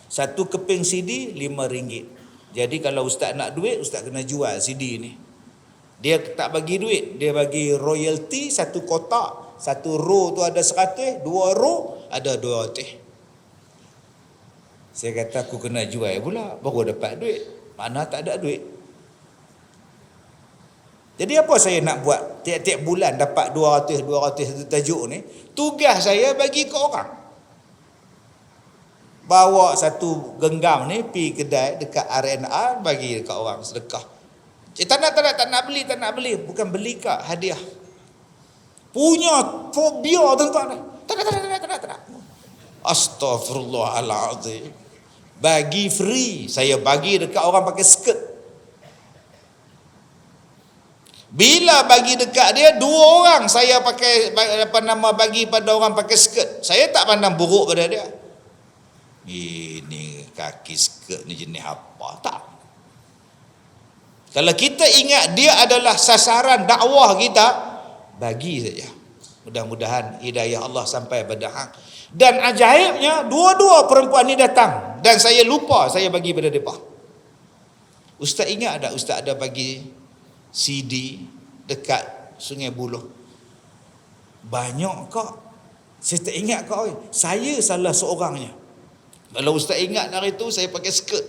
Satu keping CD RM5. Jadi kalau ustaz nak duit, ustaz kena jual CD ni. Dia tak bagi duit, dia bagi royalty satu kotak. Satu row tu ada 100, 2 row ada 200. Saya kata aku kena jual pula, baru dapat duit. Mana tak ada duit. Jadi apa saya nak buat? Tiap-tiap bulan dapat 200 satu tajuk ni. Tugas saya bagi ke orang. Bawa satu genggam ni pergi kedai dekat RNR, bagi dekat orang sedekah. Tak nak beli. Bukan beli kak, hadiah. Punya fobia tuan-tuan. Tak nak. Astaghfirullahalazim. Bagi free. Saya bagi dekat orang pakai skirt. Bila bagi dekat dia, 2 orang saya pakai bagi pada orang pakai skirt. Saya tak pandang buruk pada dia. Ini kaki skirt ni jenis apa? Tak. Kalau kita ingat dia adalah sasaran dakwah kita, bagi saja. Mudah-mudahan hidayah Allah sampai pada hang. Dan ajaibnya, dua-dua perempuan ni datang dan saya lupa saya bagi pada mereka. Ustaz ingat tak ustaz ada bagi CD dekat Sungai Buloh? Banyak kak. Saya tak ingat kak. Saya salah seorangnya. Kalau ustaz ingat hari tu saya pakai skirt.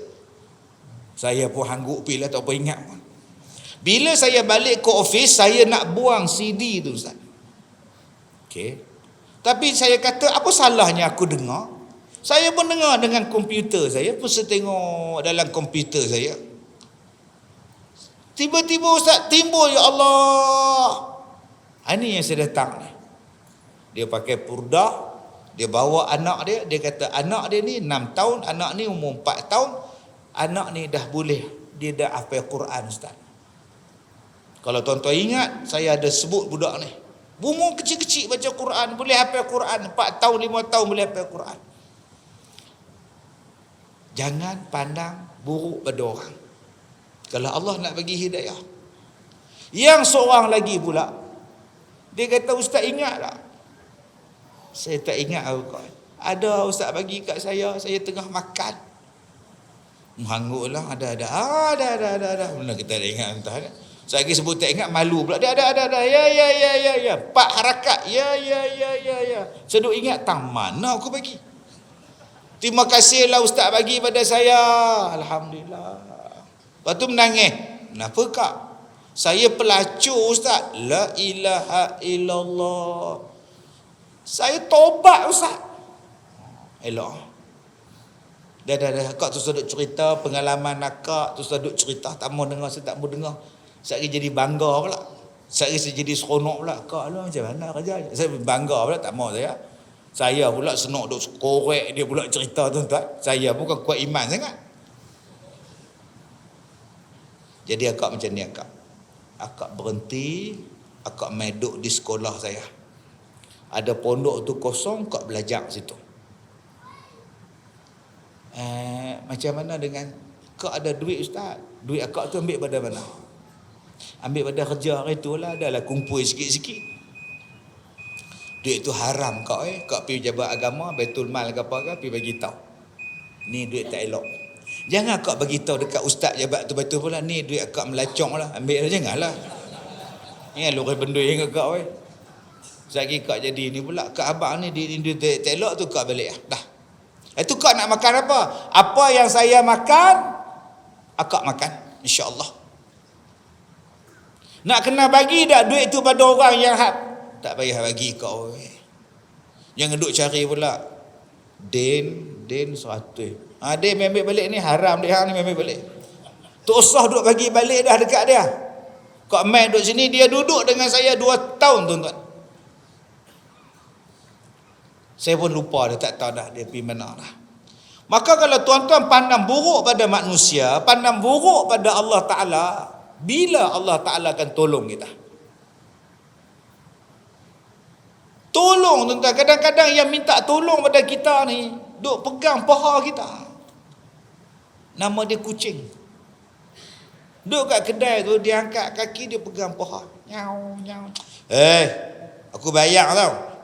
Saya pun hangguk pilih tak apa ingat. Bila saya balik ke office, saya nak buang CD tu ustaz. Okey. Tapi saya kata, apa salahnya aku dengar? Saya pun dengar dengan komputer saya, pun saya tengok dalam komputer saya. Tiba-tiba ustaz timbul, ya Allah. Ini yang saya datang ni. Dia pakai purdah, dia bawa anak dia, dia kata anak dia ni 6 tahun, anak ni umur 4 tahun, anak ni dah boleh, dia dah hafal Quran ustaz. Kalau tuan-tuan ingat, saya ada sebut budak ni. Umur kecil-kecil baca Quran, boleh hafal Quran, 4 tahun, 5 tahun boleh hafal Quran. Jangan pandang buruk pada orang. Kalau Allah nak bagi hidayah. Yang seorang lagi pula, dia kata ustaz ingat tak? Saya tak ingat. Ada ustaz bagi kat saya tengah makan. Menghanguklah, ada. Mana kita dah ingat entah kan? Saya lagi sebut tak ingat, malu pula. Ada. Ya. 4 harakat. Ya. Saya duk ingat, tang mana aku bagi? Terima kasihlah ustaz bagi pada saya. Alhamdulillah. Lepas tu menangis. Kenapa kak? Saya pelacur ustaz. La ilaha illallah. Saya tobat ustaz. Elok. Dah. Kak tu duk cerita pengalaman akak. Tu duk cerita. Tak mau dengar, saya tak mau dengar. Saya jadi bangga pula. Saya jadi seronok pula. Kak lah macam mana kerja? Saya bangga pula, tak mau saya. Saya pula senok duk korek dia pula cerita tuan-tuan. Saya bukan kuat iman sangat. Jadi akak macam ni akak. Akak berhenti, akak main duduk di sekolah saya. Ada pondok tu kosong, akak belajar situ. Macam mana dengan akak ada duit ustaz? Duit akak tu ambil pada mana? Ambil pada kerja hari tu lah, adalah kumpul sikit-sikit. Duit tu haram kak kak pergi jabat agama, Baitul Mal ke apa ke, pergi bagi tahu. Ni duit tak elok. Jangan kak bagi tahu dekat ustaz jabat tu betul pula, ni duit akak melacong lah, ambil lah, janganlah. Ni luar bendui dengan kak Sekali kak jadi ni pula, kak abang ni duit tak elok tu kak balik dah. Itu kak nak makan apa? Apa yang saya makan, akak makan, insya-Allah. Nak kena bagi dak duit tu pada orang yang tak payah bagi kau. Jangan duk cari pula den 100. Dia ambil balik ni haram dia ni ambil balik. Tak usah duk bagi balik dah dekat dia. Kau main duduk sini, dia duduk dengan saya 2 tahun tuan-tuan. Saya pun lupa dah, tak tahu dah dia pergi mana dah. Maka kalau tuan-tuan pandang buruk pada manusia, pandang buruk pada Allah Ta'ala, bila Allah Ta'ala akan tolong kita? Tolong tuan-tuan. Kadang-kadang yang minta tolong pada kita ni duk pegang paha kita. Nama dia kucing. Duk kat kedai tu, dia angkat kaki, dia pegang paha. Nyau. Aku bayar tau.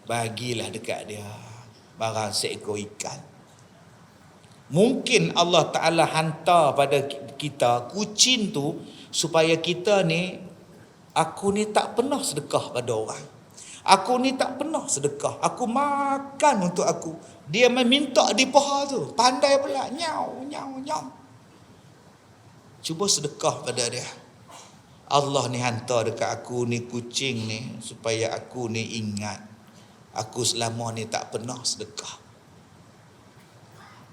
Bagilah dekat dia barang seekor ikan. Mungkin Allah Ta'ala hantar pada kita kucing tu supaya kita ni, aku ni tak pernah sedekah pada orang. Aku ni tak pernah sedekah. Aku makan untuk aku. Dia meminta di paha tu. Pandai pula. Nyau. Cuba sedekah pada dia. Allah ni hantar dekat aku ni kucing ni supaya aku ni ingat. Aku selama ni tak pernah sedekah.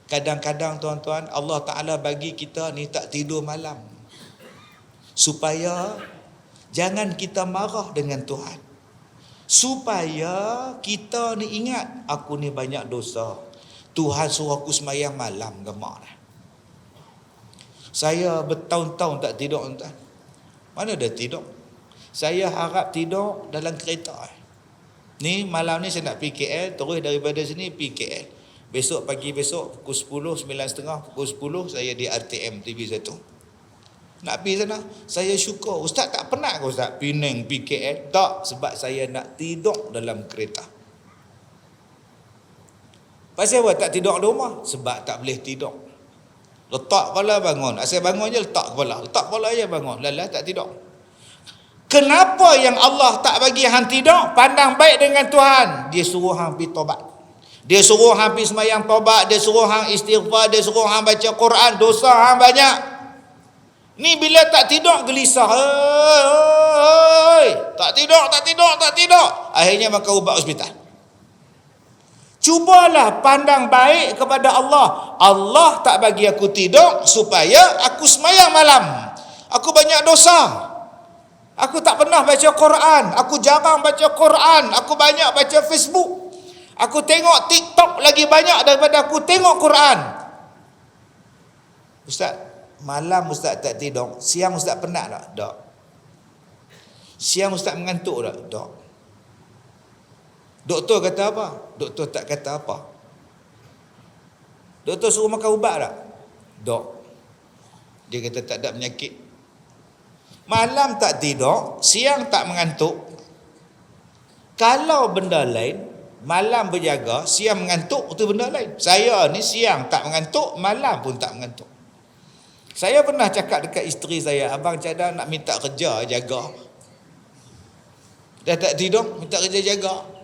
Kadang-kadang tuan-tuan, Allah Ta'ala bagi kita ni tak tidur malam. Supaya jangan kita marah dengan Tuhan. Supaya kita ni ingat, aku ni banyak dosa. Tuhan suruh aku sembahyang malam gemak dah. Saya bertahun-tahun tak tidur tuan. Mana dah tidur? Saya harap tidur dalam kereta. Ni malam ni saya nak pergi KL, terus daripada sini pergi KL. Besok pagi pukul 10, 9.30, pukul 10 saya di RTM TV1. Nak pergi sana, saya syukur. Ustaz tak penat ke Ustaz Penang pergi KL? Tak, sebab saya nak tidur dalam kereta. Pasal apa tak tidur di rumah? Sebab tak boleh tidur. Letak kepala bangun. Asal bangun je letak kepala je bangun. Lala tak tidur. Kenapa yang Allah tak bagi hang tidur? Pandang baik dengan Tuhan. Dia suruh hang pergi tobat. Dia suruh hang pergi sembahyang tobat. Dia suruh hang istighfar. Dia suruh hang baca Quran. Dosa hang banyak. Ni bila tak tidur gelisah. Tak tidur. Akhirnya maka ubat hospital. Cubalah pandang baik kepada Allah. Allah tak bagi aku tidur supaya aku sembahyang malam. Aku banyak dosa. Aku tak pernah baca Quran. Aku jarang baca Quran. Aku banyak baca Facebook. Aku tengok TikTok lagi banyak daripada aku tengok Quran. Ustaz, malam Ustaz tak tidur. Siang Ustaz penat tak? Tak. Siang Ustaz mengantuk tak? Tak. Doktor kata apa? Doktor tak kata apa. Doktor suruh makan ubat tak? Tak. Dia kata tak ada penyakit. Malam tak tidur, siang tak mengantuk. Kalau benda lain, malam berjaga, siang mengantuk, itu benda lain. Saya ni siang tak mengantuk, malam pun tak mengantuk. Saya pernah cakap dekat isteri saya, abang cadang nak minta kerja jaga. Dah tak tidur, minta kerja jaga.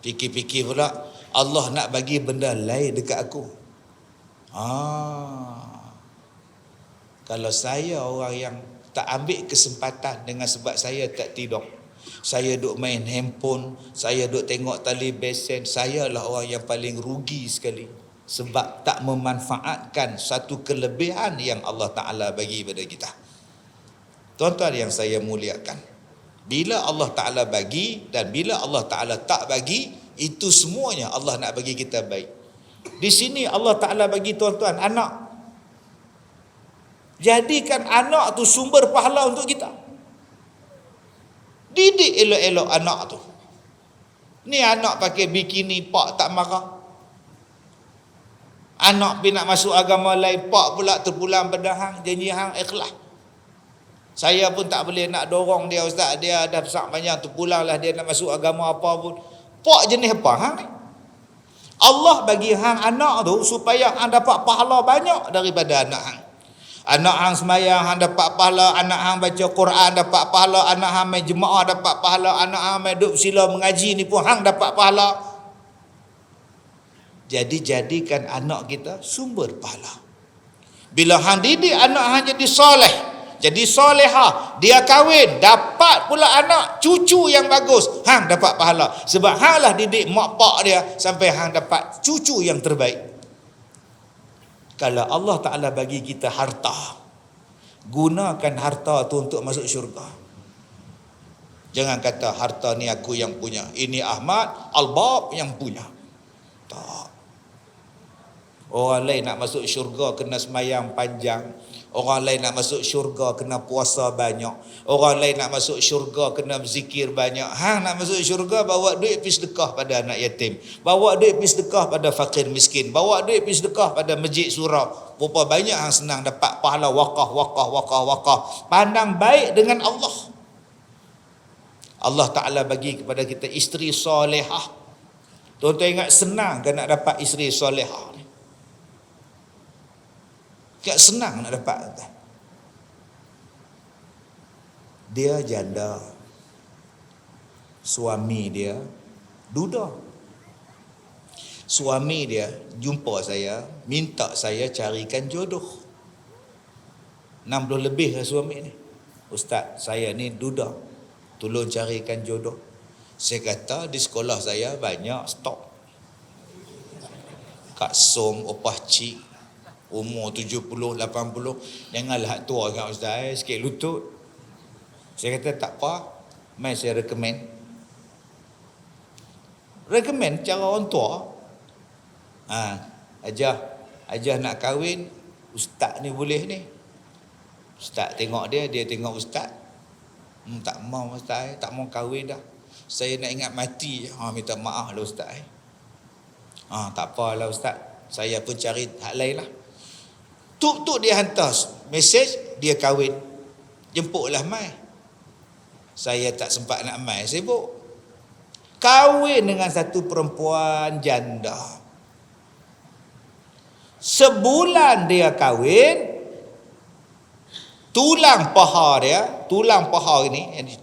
Fikir-fikir pula, Allah nak bagi benda lain dekat aku. Kalau saya orang yang tak ambil kesempatan dengan sebab saya tak tidur, saya duk main handphone, saya duk tengok tali besen, saya lah orang yang paling rugi sekali. Sebab tak memanfaatkan satu kelebihan yang Allah Ta'ala bagi pada kita. Tuan-tuan yang saya muliakan, bila Allah Ta'ala bagi dan bila Allah Ta'ala tak bagi, itu semuanya Allah nak bagi kita baik. Di sini Allah Ta'ala bagi tuan-tuan anak. Jadikan anak tu sumber pahala untuk kita. Didik elok-elok anak tu. Ni anak pakai bikini, pak tak marah. Anak pergi nak masuk agama lain, pak pula terpulang pada hang, janji hang ikhlas. Saya pun tak boleh nak dorong dia, ustaz. Dia dah besar banyak, terpulang lah dia nak masuk agama apa pun. Pak jenis apa hang ni? Allah bagi hang anak tu supaya hang dapat pahala banyak daripada anak hang. Anak hang semayang, hang dapat pahala. Anak hang baca Quran, dapat pahala. Anak hang main jemaah, dapat pahala. Anak hang main duduk sila mengaji ni pun hang dapat pahala. Jadi jadikan anak kita sumber pahala. Bila hang didik anak hang jadi soleh, jadi soleha, dia kahwin, dapat pula anak cucu yang bagus, hang dapat pahala. Sebab hang lah didik mak pak dia sampai hang dapat cucu yang terbaik. Kalau Allah Ta'ala bagi kita harta, gunakan harta tu untuk masuk syurga. Jangan kata harta ni aku yang punya, ini Ahmad Al-Bab yang punya. Tak. Orang lain nak masuk syurga kena semayang panjang. Orang lain nak masuk syurga kena puasa banyak. Orang lain nak masuk syurga kena berzikir banyak. Hang nak masuk syurga bawa duit pergi sedekah pada anak yatim. Bawa duit pergi sedekah pada fakir miskin. Bawa duit pergi sedekah pada masjid surau. Berapa banyak hang senang dapat pahala wakaf. Pandang baik dengan Allah. Allah Ta'ala bagi kepada kita isteri solehah. Tuan-tuan ingat senang kan nak dapat isteri solehah ni? Tak senang nak dapat. Dia janda, suami dia duda. Suami dia jumpa saya, minta saya carikan jodoh. 60 lebih lah suami ni. Ustaz, saya ni duda, tolong carikan jodoh. Saya kata di sekolah saya banyak stok. Kak Som, Opah Cik, umur 70, 80, janganlah tua kan ustaz, sikit lutut. Saya kata tak apa, mai saya recommend cara orang tua. Ajah nak kahwin, ustaz ni boleh ni. Ustaz tengok dia tengok ustaz. Tak mau ustaz, tak mau kahwin dah. Saya nak ingat mati. Minta maaf lah ustaz. Tak apalah ustaz, saya pun cari hak lain lah. Tuk dia hantar mesej, dia kahwin. Jemputlah mai. Saya tak sempat nak mai, sibuk. Kahwin dengan satu perempuan janda. Sebulan dia kahwin, tulang paha ni,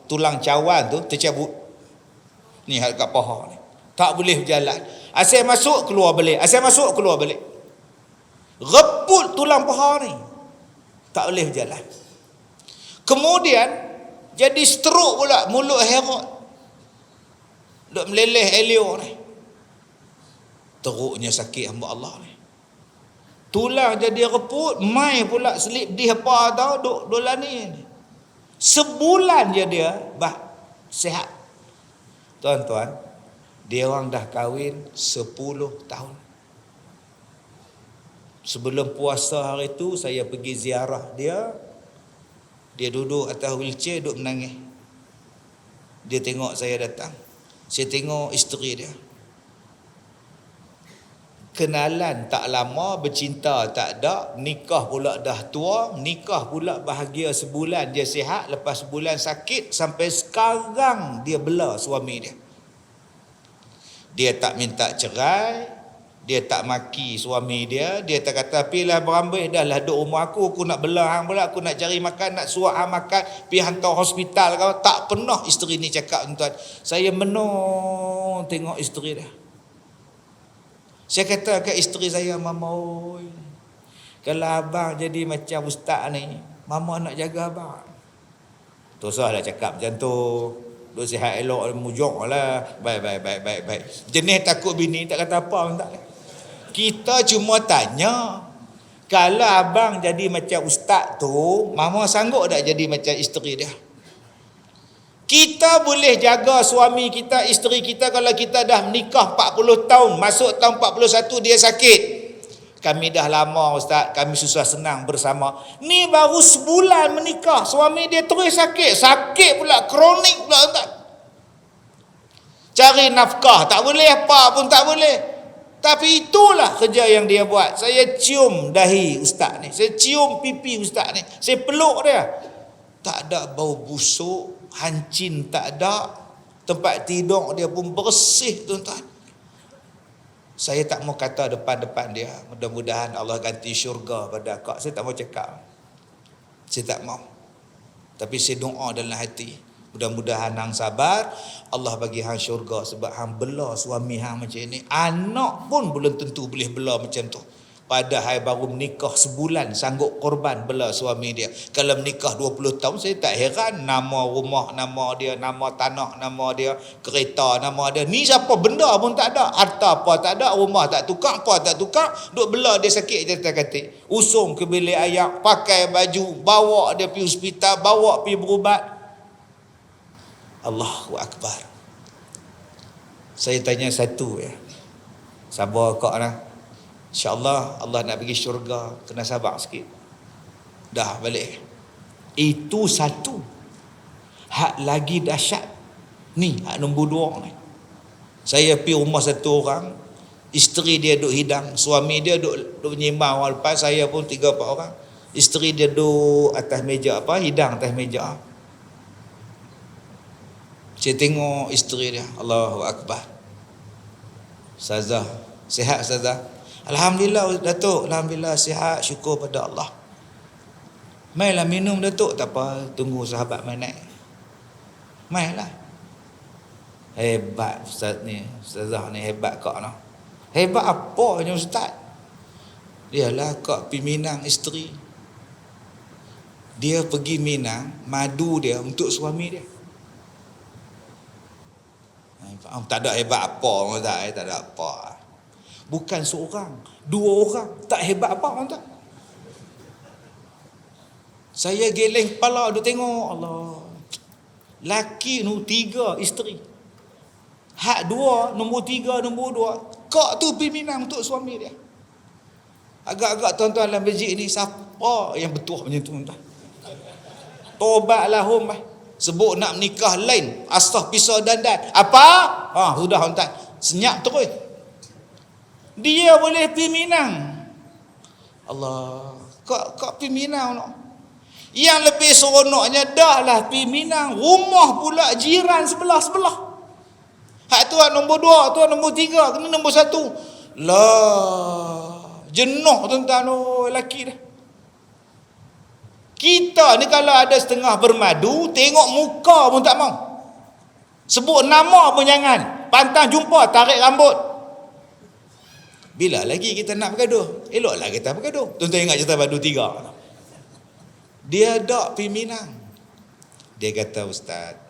tulang cawan tu tercabut. Ni kat paha ni. Tak boleh berjalan. Asal masuk keluar balik. Reput tulang paha ni, tak boleh berjalan. Kemudian jadi stroke pula, mulut herot, duk meleleh elio ni. Teruknya sakit hamba Allah ni. Tulang jadi reput, mai pula selip di apa tau, duk lani ni. Sebulan je dia sihat. Tuan-tuan, dia orang dah kahwin 10 tahun. Sebelum puasa hari tu saya pergi ziarah dia. Dia duduk atas wheelchair, duduk menangis. Dia tengok saya datang. Saya tengok isteri dia. Kenalan tak lama, bercinta tak ada, nikah pula dah tua, nikah pula bahagia sebulan dia sihat, lepas sebulan sakit, sampai sekarang dia bela suami dia. Dia tak minta cerai, Dia tak maki suami dia, dia tak kata pilah berambut dah lah duk rumah aku nak belah hang pula, aku nak cari makan, nak suap hang makan, pi hantar hospital kau. Tak pernah isteri ni cakap tuan. Saya menung tengok isteri dia. Saya kata kat isteri saya, mama oi, kalau abang jadi macam ustaz ni, mama nak jaga abang. Tu salah cakap macam tu. Duk sihat elok mujuk lah. Baik. Jenis takut bini tak kata apa pun tak. Kita cuma tanya, kalau abang jadi macam ustaz tu, mama sanggup tak jadi macam isteri dia? Kita boleh jaga suami kita, isteri kita kalau kita dah menikah 40 tahun, masuk tahun 41 dia sakit. Kami dah lama ustaz, kami susah senang bersama. Ni baru sebulan menikah, suami dia terus sakit. Sakit pula, kronik pula ustaz. Cari nafkah tak boleh, apa pun tak boleh. Tapi itulah kerja yang dia buat. Saya cium dahi ustaz ni, saya cium pipi ustaz ni, saya peluk dia. Tak ada bau busuk, hancin tak ada, tempat tidur dia pun bersih tuan-tuan. Saya tak mau kata depan-depan dia, mudah-mudahan Allah ganti syurga pada akak. Saya tak mau cakap, saya tak mau. Tapi saya doa dalam hati, mudah-mudahan hang sabar, Allah bagi hang syurga. Sebab hang bela suami hang macam ni, anak pun belum tentu boleh bela macam tu. Padahal baru menikah sebulan sanggup korban bela suami dia. Kalau menikah 20 tahun, saya tak heran nama rumah nama dia, nama tanah nama dia, kereta nama dia. Ni siapa benda pun tak ada, harta apa tak ada, rumah tak tukar, apa tak tukar, duk bela dia sakit jatuh katik. Usung ke bilik ayak, pakai baju, bawa dia pergi hospital, bawa pergi berubat. Allahu Akbar. Saya tanya satu ya, sabar kak lah, InsyaAllah Allah nak bagi syurga, kena sabar sikit. Dah balik. Itu satu. Hak lagi dahsyat ni, hak nombor 2 ni. Saya pergi rumah satu orang, isteri dia duk hidang, suami dia duk menyimbang orang lepas, saya pun 3-4 orang. Isteri dia duk atas meja hidang atas meja. Saya tengok isteri dia, Allahu Akbar. Ustazah, sihat Ustazah? Alhamdulillah Datuk, alhamdulillah sihat, syukur pada Allah. Mailah minum Datuk, tak apa, tunggu sahabat mai naik. Mailah. Hebat ustaz ni, ustazah ni hebat kak noh. Hebat apanya ustaz? Dialah kak pergi Minang isteri. Dia pergi Minang, madu dia untuk suami dia. Tak ada hebat apa ustaz, tak ada apa. Bukan seorang, 2 orang, tak hebat apa orang tak. Saya geleng kepala duk tengok, Allah. Laki nu 3 isteri. Hak 2, nombor 3, nombor 2. Kak tu pergi Minang untuk suami dia. Agak-agak tuan-tuan dalam masjid ni, siapa yang betul macam tu tuan? Tobatlah hum. Sebut nak menikah lain, asah pisau dandan. Apa? Sudah tuan-tuan. Senyap terus. Dia boleh pergi Minang. Allah, kak pergi Minang no. Yang lebih seronoknya dah lah pergi Minang, rumah pula jiran sebelah-sebelah. Hak tuan nombor 2, tuan nombor 3, kena nombor 1. Lah, jenuh tuan-tuan lelaki dah. Kita ni kalau ada setengah bermadu, tengok muka pun tak mau. Sebut nama pun jangan. Pantang jumpa, tarik rambut. Bila lagi kita nak bergaduh? Eloklah kita bergaduh. Tuan-tuan ingat cerita Badu 3. Dia dak pergi Minang. Dia kata, Ustaz,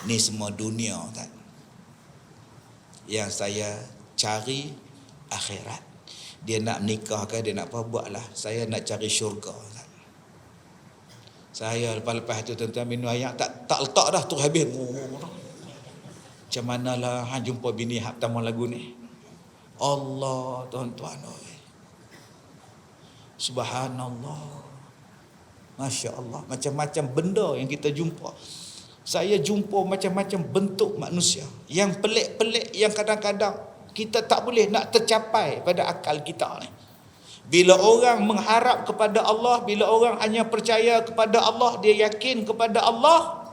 ni semua dunia Ustaz. Yang saya cari akhirat. Dia nak menikah ke, dia nak apa, buatlah. Saya nak cari syurga Ustaz. Saya lepas-lepas tu tuan-tuan minum air tak letak dah tu habis. Macam manalah hang jumpa bini hak pertama lagu ni. Allah tuan-tuan, subhanallah, Masya Allah, macam-macam benda yang kita jumpa. Saya jumpa macam-macam bentuk manusia yang pelik-pelik, yang kadang-kadang kita tak boleh nak tercapai pada akal kita ni. Bila orang mengharap kepada Allah, bila orang hanya percaya kepada Allah, dia yakin kepada Allah,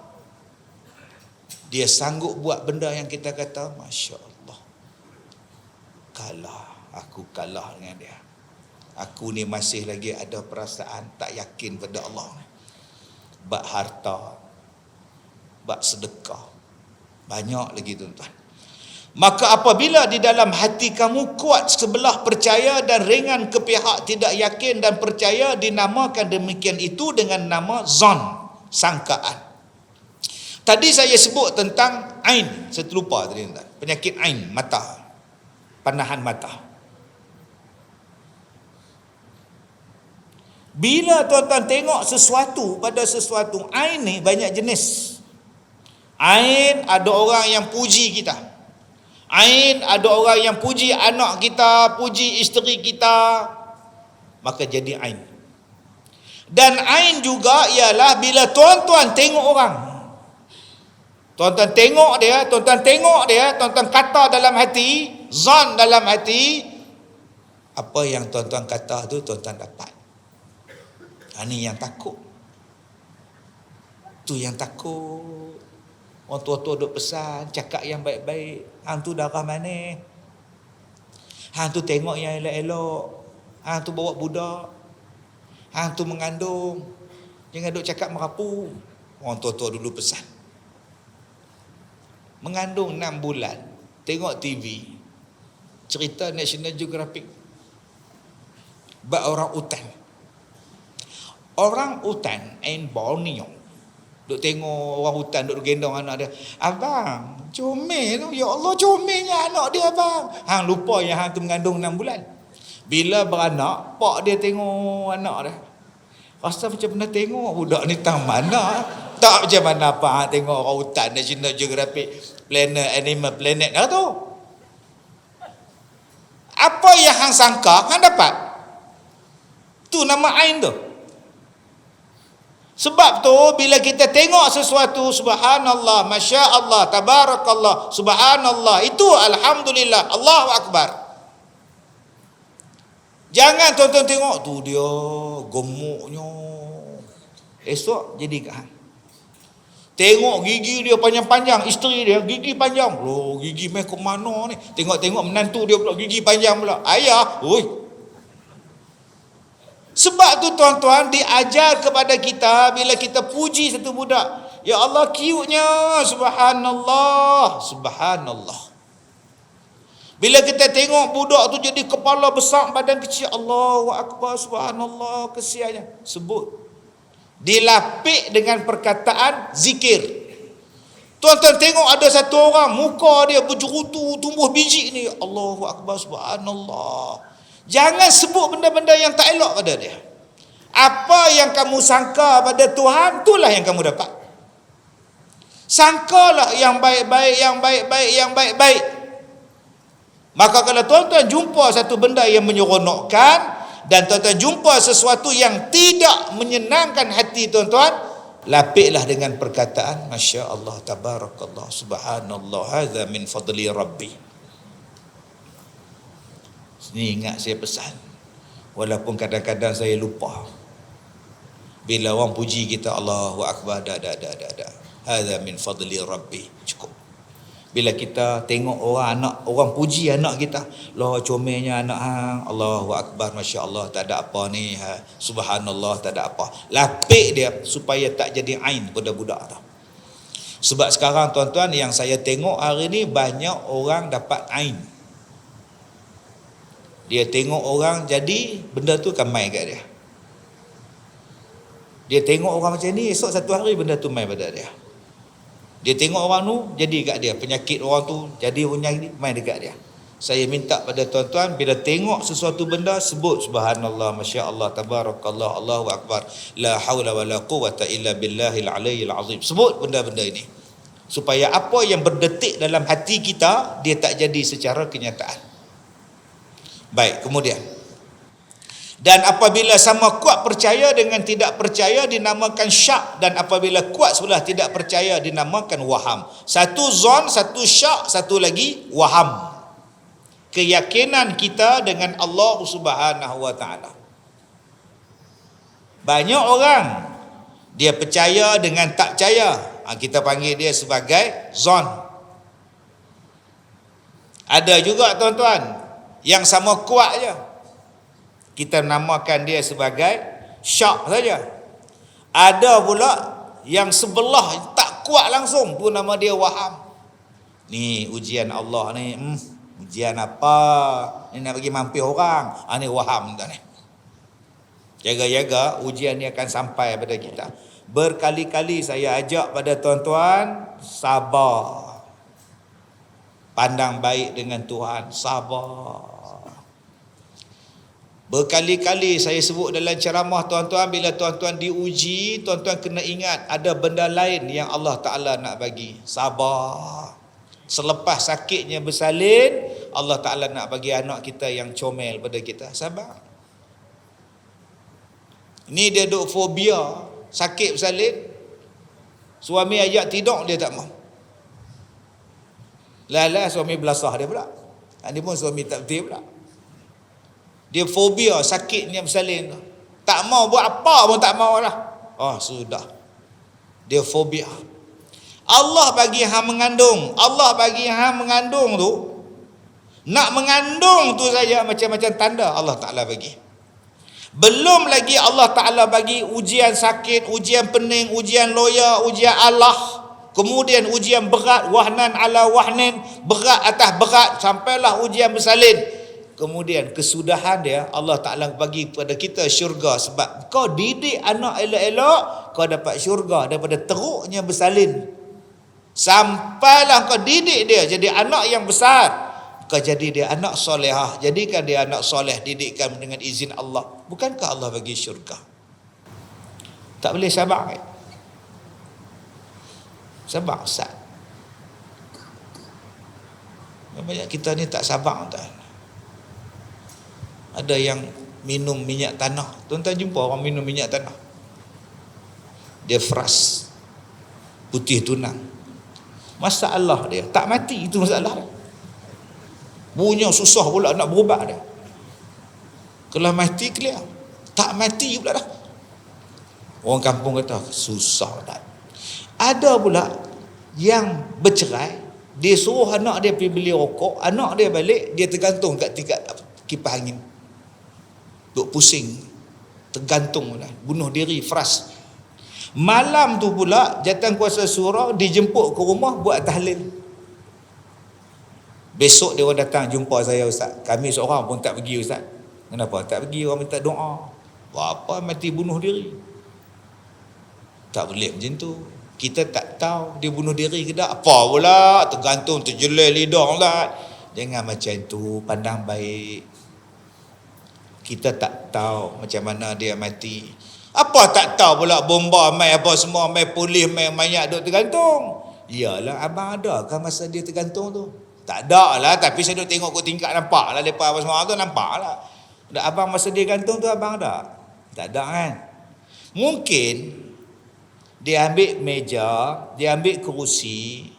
dia sanggup buat benda yang kita kata Masya Allah. aku kalah dengan dia. Aku ni masih lagi ada perasaan tak yakin pada Allah. Bak harta, bak sedekah, banyak lagi tuan-tuan. Maka apabila di dalam hati kamu kuat sebelah percaya dan ringan ke pihak tidak yakin dan percaya, dinamakan demikian itu dengan nama zon, sangkaan. Tadi saya sebut tentang ain, saya terlupa tadi tuan. Penyakit ain, mata, panahan mata. Bila tuan-tuan tengok sesuatu pada sesuatu, ain ni banyak jenis. Ain ada orang yang puji kita. Ain ada orang yang puji anak kita, puji isteri kita, maka jadi ain. Dan ain juga ialah bila tuan-tuan tengok orang. Tuan-tuan tengok dia, tuan-tuan kata dalam hati, zon dalam hati, apa yang tuan-tuan kata tu tuan-tuan dapat. Ini yang takut. Tu yang takut. Orang tua-tua duk pesan, cakap yang baik-baik. Hang tu darah mana? Hang tu tengok yang elok-elok. Hang tu bawa budak. Hang tu mengandung. Jangan duk cakap merapu. Orang tua-tua dulu pesan. Mengandung 6 bulan. Tengok TV. Cerita National Geographic. Bak orang utan. Orang utan in Borneo. Duk tengok orang hutan duk gendong anak dia. Abang, comel tu. Ya Allah, comelnya anak dia abang. Hang lupa yang hang tu mengandung 6 bulan. Bila beranak, pak dia tengok anak dia. Rasa macam pernah tengok budak ni tang mana. Tak macam mana apa hang tengok orang hutan National Geographic, Animal Planet dah tu. Apa yang hang sangka, hang dapat. Tu nama ain tu. Sebab tu bila kita tengok sesuatu, subhanallah, masya Allah, tabarakallah, subhanallah, itu alhamdulillah, Allahu akbar. Jangan tuan-tuan tengok tu dia gemuknya, esok jadi kat hang. Tengok gigi dia panjang-panjang, isteri dia gigi panjang. Loh, gigi main ke mana ni? Tengok-tengok menantu dia pula gigi panjang pula. Ayah, oi. Sebab tu tuan-tuan diajar kepada kita bila kita puji satu budak. Ya Allah, cute-nya, subhanallah, subhanallah. Bila kita tengok budak tu jadi kepala besar, badan kecil, Allahu akbar, subhanallah, kesiannya. Sebut. Dilapik dengan perkataan zikir. Tuan-tuan tengok ada satu orang, muka dia berjerutu, tumbuh biji ni. Allahu akbar, subhanallah. Jangan sebut benda-benda yang tak elok pada dia. Apa yang kamu sangka pada Tuhan, itulah yang kamu dapat. Sangkalah yang baik-baik, yang baik-baik, yang baik-baik. Maka kalau tuan-tuan jumpa satu benda yang menyeronokkan, dan tuan-tuan jumpa sesuatu yang tidak menyenangkan hati tuan-tuan, lapiklah dengan perkataan, Masya Allah, tabarakallah, subhanallah, hadza min fadli Rabbi. Ni ingat saya pesan. Walaupun kadang-kadang saya lupa. Bila orang puji kita, Allahu akbar, dah. Hadza min fadli Rabbi. Cukup. Bila kita tengok orang puji anak kita, Allah comelnya anak hang, Allahu akbar, masya-Allah, tak ada apa ni, subhanallah, tak ada apa. Lapik dia supaya tak jadi ain pada budak tu. Sebab sekarang tuan-tuan yang saya tengok hari ni banyak orang dapat ain. Dia tengok orang jadi, benda tu akan mai kat dia. Dia tengok orang macam ni, esok satu hari benda tu mai pada dia. Dia tengok orang tu, jadi kat dia. Penyakit orang tu, jadi orang mai dekat dia. Saya minta pada tuan-tuan, bila tengok sesuatu benda, sebut subhanallah, masya Allah, tabarakallah, Allahu akbar, la hawla wa la quwata illa billahil aliyyil azim. Sebut benda-benda ini. Supaya apa yang berdetik dalam hati kita, dia tak jadi secara kenyataan. Baik, kemudian. Dan apabila sama kuat percaya dengan tidak percaya dinamakan syak, dan apabila kuat sebelah tidak percaya dinamakan waham. Satu zon, satu syak, satu lagi waham. Keyakinan kita dengan Allah Subhanahu wa taala. Banyak orang dia percaya dengan tak percaya. Kita panggil dia sebagai zon. Ada juga tuan-tuan, Yang sama kuat je. Kita namakan dia sebagai syak saja. Ada pula yang sebelah tak kuat langsung, tu nama dia waham. Ni ujian Allah ni. Ujian apa? Ni nak bagi mampir orang. Ni waham tak ni. Jaga-jaga ujian ni akan sampai pada kita. Berkali-kali saya ajak pada tuan-tuan, sabar. Pandang baik dengan Tuhan, sabar. Berkali-kali saya sebut dalam ceramah tuan-tuan, bila tuan-tuan diuji, tuan-tuan kena ingat ada benda lain yang Allah Ta'ala nak bagi. Sabar. Selepas sakitnya bersalin, Allah Ta'ala nak bagi anak kita yang comel pada kita. Sabar. Ni dia duk fobia, sakit bersalin. Suami ajak tidur, dia tak mau. Lala suami belasah dia pula. Ini pun suami tak betul pula. Dia fobia sakitnya bersalin. Tak mau buat apa pun tak mau lah. Sudah. Dia fobia. Allah bagi hang mengandung. Allah bagi hang mengandung tu. Nak mengandung tu saja macam-macam tanda Allah Ta'ala bagi. Belum lagi Allah Ta'ala bagi ujian sakit, ujian pening, ujian loya, ujian Allah. Kemudian ujian berat, wahnan ala wahnin, berat atas berat, sampailah ujian bersalin. Kemudian kesudahan dia, Allah Ta'ala bagi kepada kita syurga. Sebab kau didik anak elok-elok, kau dapat syurga daripada teruknya bersalin. Sampailah kau didik dia jadi anak yang besar, kau jadi dia anak solehah. Jadikan dia anak soleh, didikkan dengan izin Allah. Bukankah Allah bagi syurga? Tak boleh sabar. Sabar Ustaz. Banyak kita ni tak sabar tak. Ada yang minum minyak tanah. Tuan-tuan jumpa orang minum minyak tanah. Dia fras. Putih tunang. Masalah dia tak mati, itu masalah dia. Punya susah pula nak berubat dia. Kalau mati clear. Tak mati pula dah. Orang kampung kata susah tak. Ada pula yang bercerai, dia suruh anak dia pergi beli rokok, anak dia balik, dia tergantung kat tingkat kipas angin. Duk pusing, tergantung lah, bunuh diri, fras. Malam tu pula jatan kuasa surau dijemput ke rumah buat tahlil. Besok dia orang datang jumpa saya, Ustaz, kami seorang pun tak pergi Ustaz. Kenapa tak pergi? Orang minta doa. Apa mati bunuh diri? Tak boleh macam tu. Kita tak tahu dia bunuh diri ke tak. Apa pula tergantung, terjelai lidah lah. Jangan macam tu, pandang baik. Kita tak tahu macam mana dia mati. Apa tak tahu pula bomba mai apa semua, mai polis, mai mayat duk tergantung. Iyalah, abang ada kan masa dia tergantung tu? Tak ada lah, tapi saya duk tengok kat tingkat, nampak lah lepas apa semua tu, nampak lah. Abang masa dia gantung tu abang ada? Tak ada kan? Mungkin dia ambil meja, dia ambil kerusi,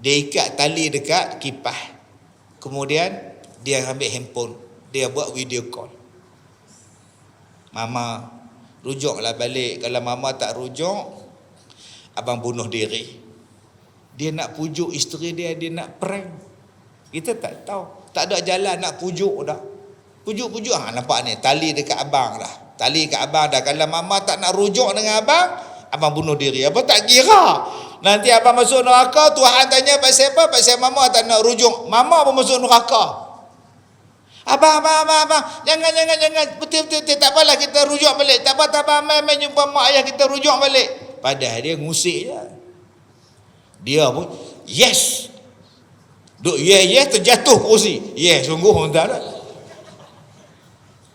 dia ikat tali dekat kipas. Kemudian dia ambil handphone, dia buat video call. Mama, rujuklah balik. Kalau mama tak rujuk, abang bunuh diri. Dia nak pujuk isteri dia, dia nak prank. Kita tak tahu. Tak ada jalan nak pujuk dah. Pujuk-pujuk, nampak ni, tali dekat abang dah. Tali kat abang dah. Kalau mama tak nak rujuk dengan abang, abang bunuh diri. Apa tak kira. Nanti abang masuk neraka, Tuhan tanya pasal apa? Pasal mama tak nak rujuk. Mama pun masuk neraka. Abang, jangan. Betul, tak apalah, kita rujuk balik. Tak apa, main jumpa mak ayah, kita rujuk balik. Padahal dia ngusik je. Dia pun, yes. Duk yes, terjatuh kerusi. Yes, sungguh, tak ada.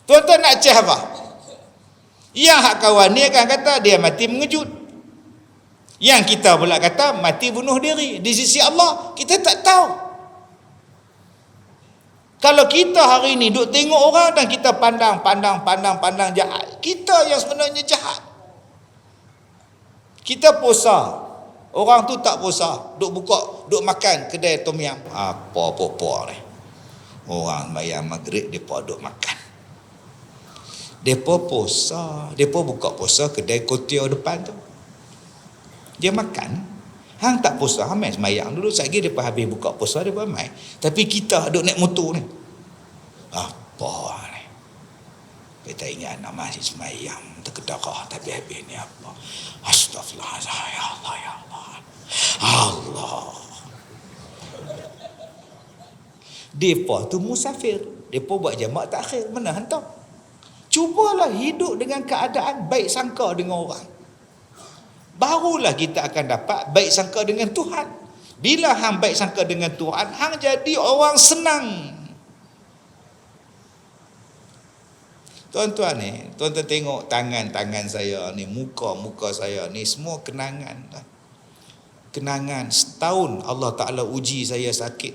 Tuan-tuan nak cah apa? Yang hak kawan ni akan kata, dia mati mengejut. Yang kita pula kata, mati bunuh diri. Di sisi Allah, kita tak tahu. Kalau kita hari ni duk tengok orang dan kita pandang jahat, kita yang sebenarnya jahat. Kita puasa, orang tu tak puasa, duk makan kedai tom yam. Apa-apa ni. Orang bayar maghrib, depa duk makan. Depa puasa, depa buka puasa kedai kotiau depan tu. Dia makan. Hang tak puasa, hang main semayang dulu. Sekali depa habis buka puasa, depa main. Tapi kita duk naik motor ni. Apa ni? Kita ingat nak masih semayang terkedarah tapi habis ni apa? Astaghfirullahaladzim, ya Allah, ya Allah. Allah. Depa tu musafir. Depa buat jamak takhir. Mana hantar? Cubalah hidup dengan keadaan baik sangka dengan orang. Barulah kita akan dapat baik sangka dengan Tuhan. Bila hang baik sangka dengan Tuhan, hang jadi orang senang. Tuan-tuan ni, tuan-tuan tengok tangan-tangan saya ni, muka-muka saya ni, semua kenangan. Kenangan setahun Allah Ta'ala uji saya sakit.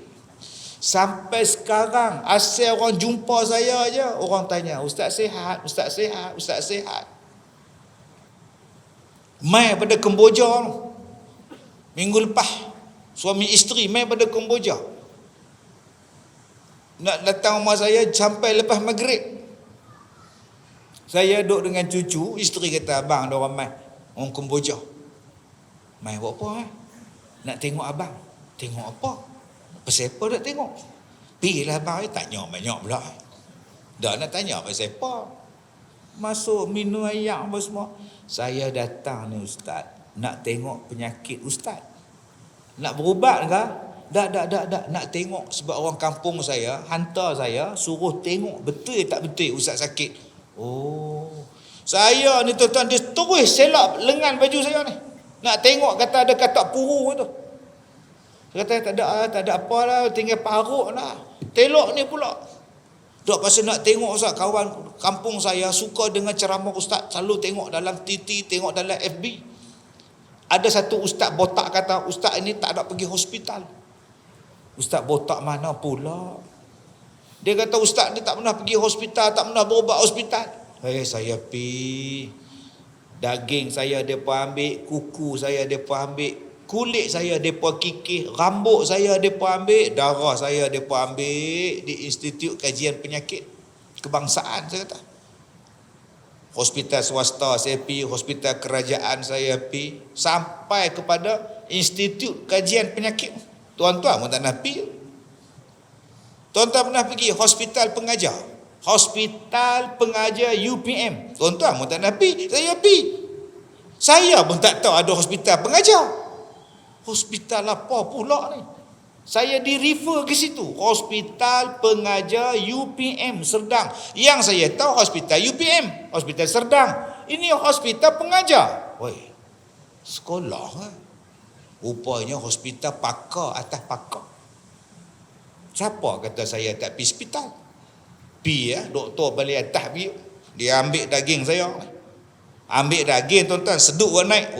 Sampai sekarang, asal orang jumpa saya aja, orang tanya, Ustaz sihat, Ustaz sihat, Ustaz sihat. Mai pada Kemboja minggu lepas, suami isteri mai pada Kemboja. Nak datang rumah saya sampai lepas maghrib. Saya duduk dengan cucu, isteri kata, abang ada orang mai, orang Kemboja. Mai buat apa? Nak tengok abang. Tengok apa? Pasal apa nak tengok? Pergilah abang, tanya banyak pula. Dah nak tanya pasal apa? Masuk minum air apa semua. Saya datang ni ustaz, nak tengok penyakit ustaz. Nak berubat ke? Tak. Nak tengok sebab orang kampung saya hantar saya suruh tengok betul tak betul ustaz sakit. Oh, saya ni tuan-tuan, dia terus selak lengan baju saya ni. Nak tengok kata ada katak puru tu. Saya kata tak ada apa lah, tinggal paruk lah. Telok ni pula. Dok pasal nak tengok ustaz, kawan kampung saya suka dengan ceramah ustaz, selalu tengok dalam TT, tengok dalam FB. Ada satu ustaz botak kata, ustaz ini tak ada pergi hospital. Ustaz botak mana pula? Dia kata ustaz ni tak pernah pergi hospital, tak pernah berubat hospital. Saya pi. Daging saya depa ambil, kuku saya depa ambil, kulit saya depa kikih, rambut saya depa ambil, darah saya depa ambil di Institut Kajian Penyakit Kebangsaan saya kata. Hospital swasta saya pi, hospital kerajaan saya pi, sampai kepada Institut Kajian Penyakit. Tuan-tuan pun tak nak pi. Tuan-tuan pernah pergi hospital pengajar? Hospital pengajar UPM. Tuan-tuan pun tak nak pi. Saya pi. Saya pun tak tahu ada hospital pengajar. Hospital apa pula ni? Saya di-refer ke situ. Hospital pengajar UPM Serdang. Yang saya tahu hospital UPM, hospital Serdang. Ini hospital pengajar. Woi, sekolah lah. Rupanya hospital pakar atas pakar. Siapa kata saya tak pergi hospital? Pi ya, doktor balik atas pergi. Dia ambil daging saya. Ambil daging tuan-tuan, seduk buat naik.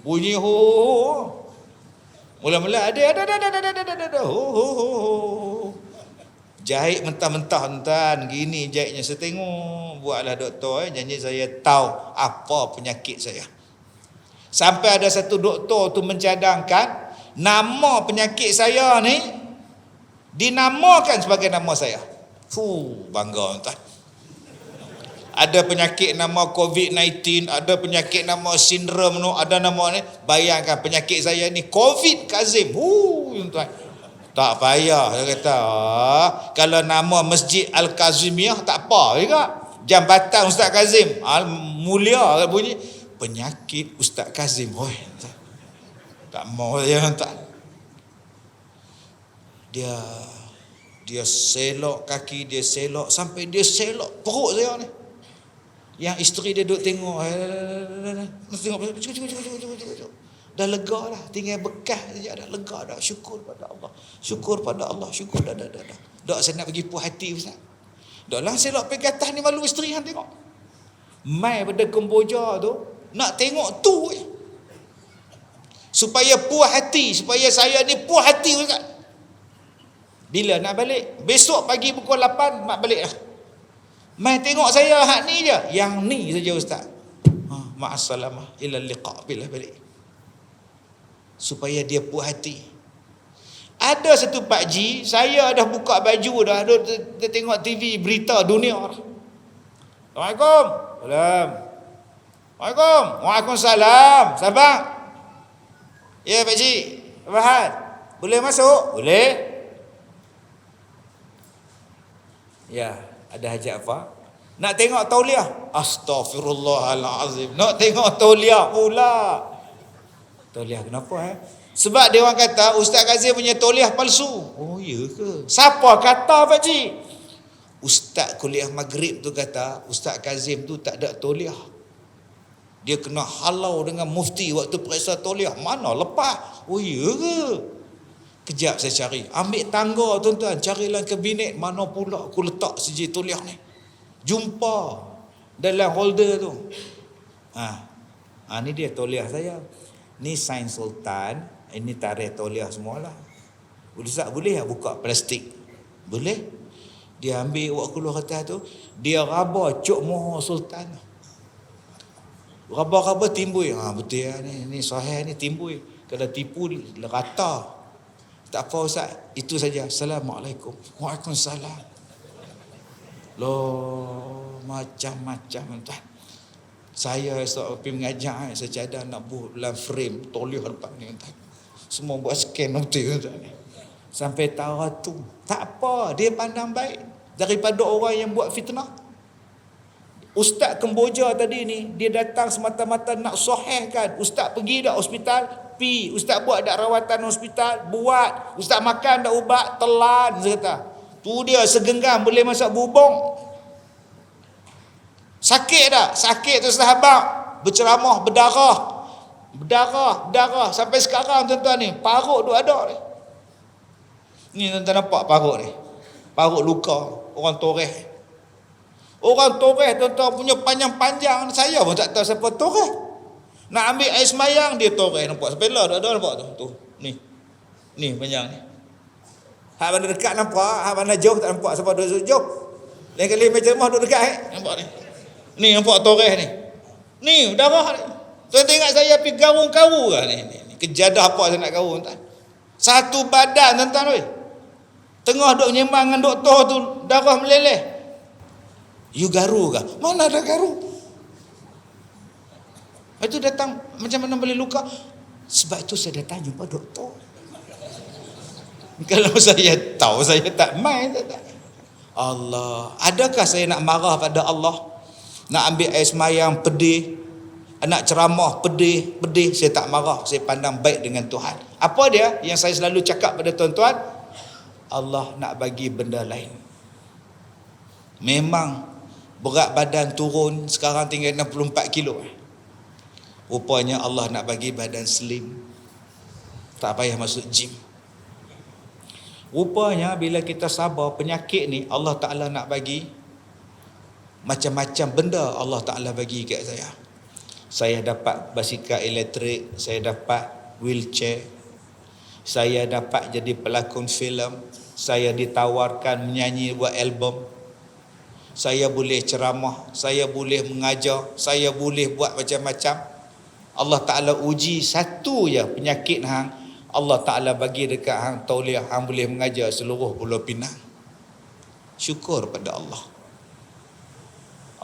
Bunyi mula-mula ada. Jahit mentah-mentah tuan-tuan. Gini jahitnya saya tengok. Buatlah doktor janji saya tahu apa penyakit saya. Sampai ada satu doktor tu mencadangkan nama penyakit saya ni dinamakan sebagai nama saya. Bangga tuan. Ada penyakit nama COVID-19, ada penyakit nama sindrom tu, ada nama ni. Bayangkan penyakit saya ni COVID Kazim. Tuan. Tak payah saya kata. Kalau nama Masjid Al-Kazimiyah tak apa juga. Jambatan Ustaz Kazim. Mulia bunyi. Penyakit Ustaz Kazim. Tak mau saya tak. Dia selok kaki, dia selok sampai dia selok perut saya ni. Yang isteri dia duduk tengok. Dah lega dah, tinggal bekas saja dah, lega dah. Syukur pada Allah. Syukur pada Allah. Syukur dah. Dak saya nak pergi puas hati ustaz. Daklah selok pergi atas ni, malu isteri hang tengok. Mai pada Kemboja tu nak tengok tu je. Supaya puas hati, supaya saya ni puas hati ustaz. Bila nak balik? Besok pagi pukul 8 mak balik dah. Mai tengok saya hak ni je. Yang ni saja ustaz. Ma'assalamah ila liqa, bila balik. Supaya dia puas hati. Ada satu pakcik, saya dah buka baju dah, dia tengok TV berita dunia dah. Assalamualaikum. Salam. Waalaikumsalam. Waalaikumsalam. Sabar. Ya pakcik, apa hal? Boleh masuk? Boleh. Ya, ada hajat apa? Nak tengok tauliah. Astaghfirullahalazim. Nak tengok tauliah pula. Tauliah kenapa Sebab dia orang kata Ustaz Kazim punya tauliah palsu. Oh ya ke? Siapa kata Pak Cik? Ustaz kuliah maghrib tu kata Ustaz Kazim tu tak ada tauliah. Dia kena halau dengan mufti waktu periksa tauliah. Mana lepas? Oh ya ke? Kejap saya cari. Ambil tangga tuan-tuan. Carilah kabinet. Mana pula aku letak sijil tauliah ni. Jumpa dalam holder tu. Ni dia tauliah saya. Ni sain sultan. Ini tarikh tauliah semualah. Ustaz boleh tak buka plastik? Boleh. Dia ambil awak keluar atas tu. Dia raba cuk moho sultan. Raba-raba timbul. Betul ya ni sahih ni timbul. Kalau tipu rata. Tak apa Ustaz, itu saja. Assalamualaikum. Waalaikumsalam. Loh, macam-macam tuan. Saya esok pergi mengajar, saya cadang nak buat dalam frame tauliah depan ni tuan. Semua buat scan betul tuan. Sampai tahun tu. Tak apa, dia pandang baik daripada orang yang buat fitnah. Ustaz Kemboja tadi ni, dia datang semata-mata nak sahihkan. Ustaz pergi dak hospital? Pi. Ustaz buat dak rawatan hospital? Buat. Ustaz makan dak ubat? Telan, saya kata. Tu dia segenggam boleh masak bubung. Sakit tak? Sakit tu sahabat. Berceramah, berdarah. Berdarah. Sampai sekarang tuan-tuan ni, parut tu ada ni. Ni tuan-tuan nampak parut ni. Parut luka. Orang toreh. Orang toreh tuan-tuan punya panjang-panjang. Saya pun tak tahu siapa toreh. Nak ambil air semayang, dia toreh. Nampak? Sepela ada nampak tu. Tu. Ni panjang ni. Hak mana dekat nampak. Hak mana jauh tak nampak. Siapa duduk jauh. Lain kali macam mana duduk dekat nampak ni. Ni nampak toreh ni. Ni darah ni. Tuan tengok saya pergi garung-karu lah ni. Kejadah apa saya nak garung tuan. Satu badan tuan-tuan oi. Tengah duk menyembang dengan doktor tu, darah meleleh. You garu ke? Mana ada garu? Itu datang macam mana boleh luka? Sebab itu saya datang jumpa doktor. Kalau saya tahu, saya tak main. Allah, adakah saya nak marah pada Allah? Nak ambil air semayang pedih, nak ceramah pedih, saya tak marah. Saya pandang baik dengan Tuhan. Apa dia yang saya selalu cakap pada tuan-tuan? Allah nak bagi benda lain. Memang berat badan turun, sekarang tinggal 64 kilo. Rupanya Allah nak bagi badan slim. Tak payah masuk gym. Rupanya bila kita sabar penyakit ni, Allah Ta'ala nak bagi macam-macam benda Allah Ta'ala bagi kat saya. Saya dapat basikal elektrik, saya dapat wheelchair, saya dapat jadi pelakon filem, saya ditawarkan menyanyi buat album, saya boleh ceramah, saya boleh mengajar, saya boleh buat macam-macam. Allah Ta'ala uji satu je penyakit hang, Allah Ta'ala bagi dekat hang tauliah, hang boleh mengajar seluruh Pulau Pinang. Syukur pada Allah.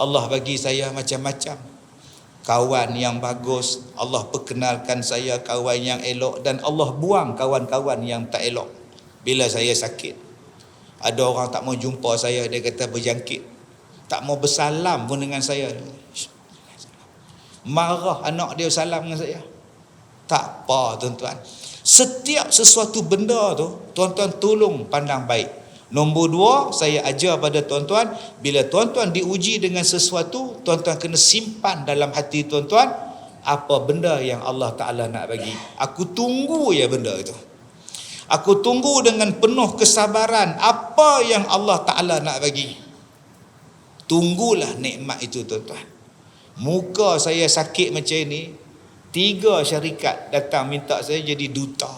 Allah bagi saya macam-macam. Kawan yang bagus, Allah perkenalkan saya kawan yang elok, dan Allah buang kawan-kawan yang tak elok. Bila saya sakit, ada orang tak mau jumpa saya, dia kata berjangkit. Tak mau bersalam pun dengan saya. Marah anak dia salam dengan saya. Tak apa tuan-tuan. Setiap sesuatu benda tu, tuan-tuan tolong pandang baik. Nombor 2, saya ajar pada tuan-tuan, bila tuan-tuan diuji dengan sesuatu, tuan-tuan kena simpan dalam hati tuan-tuan, apa benda yang Allah Ta'ala nak bagi. Aku tunggu ya benda itu. Aku tunggu dengan penuh kesabaran apa yang Allah Ta'ala nak bagi. Tunggulah nikmat itu tuan-tuan. Muka saya sakit macam ni, 3 syarikat datang minta saya jadi duta.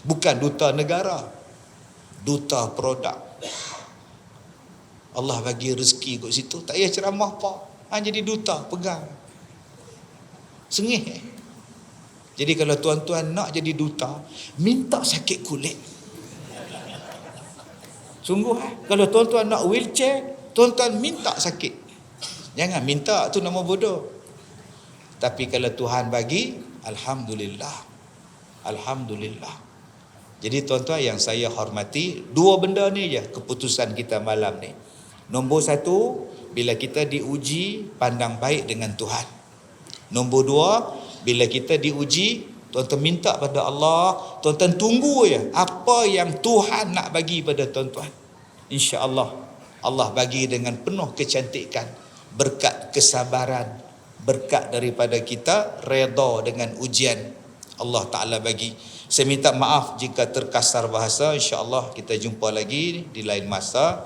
Bukan duta negara, duta produk. Allah bagi rezeki kat situ, tak payah ceramah apa. Jadi duta, pegang. Sengih. Jadi kalau tuan-tuan nak jadi duta, minta sakit kulit. Sungguh kalau tuan-tuan nak wheelchair, tuan-tuan minta sakit. Jangan minta, tu nama bodoh. Tapi kalau Tuhan bagi, alhamdulillah. Alhamdulillah. Jadi tuan-tuan yang saya hormati, 2 benda ni je keputusan kita malam ni. Nombor satu, bila kita diuji, pandang baik dengan Tuhan. Nombor dua, bila kita diuji, tuan-tuan minta pada Allah, tuan-tuan tunggu ya apa yang Tuhan nak bagi pada tuan-tuan. InsyaAllah Allah bagi dengan penuh kecantikan, berkat kesabaran, berkat daripada kita redha dengan ujian Allah Ta'ala bagi. Saya minta maaf jika terkasar bahasa. InsyaAllah kita jumpa lagi di lain masa.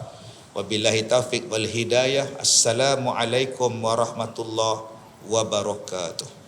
Wabillahi taufiq wal hidayah. Assalamualaikum warahmatullahi wabarakatuh.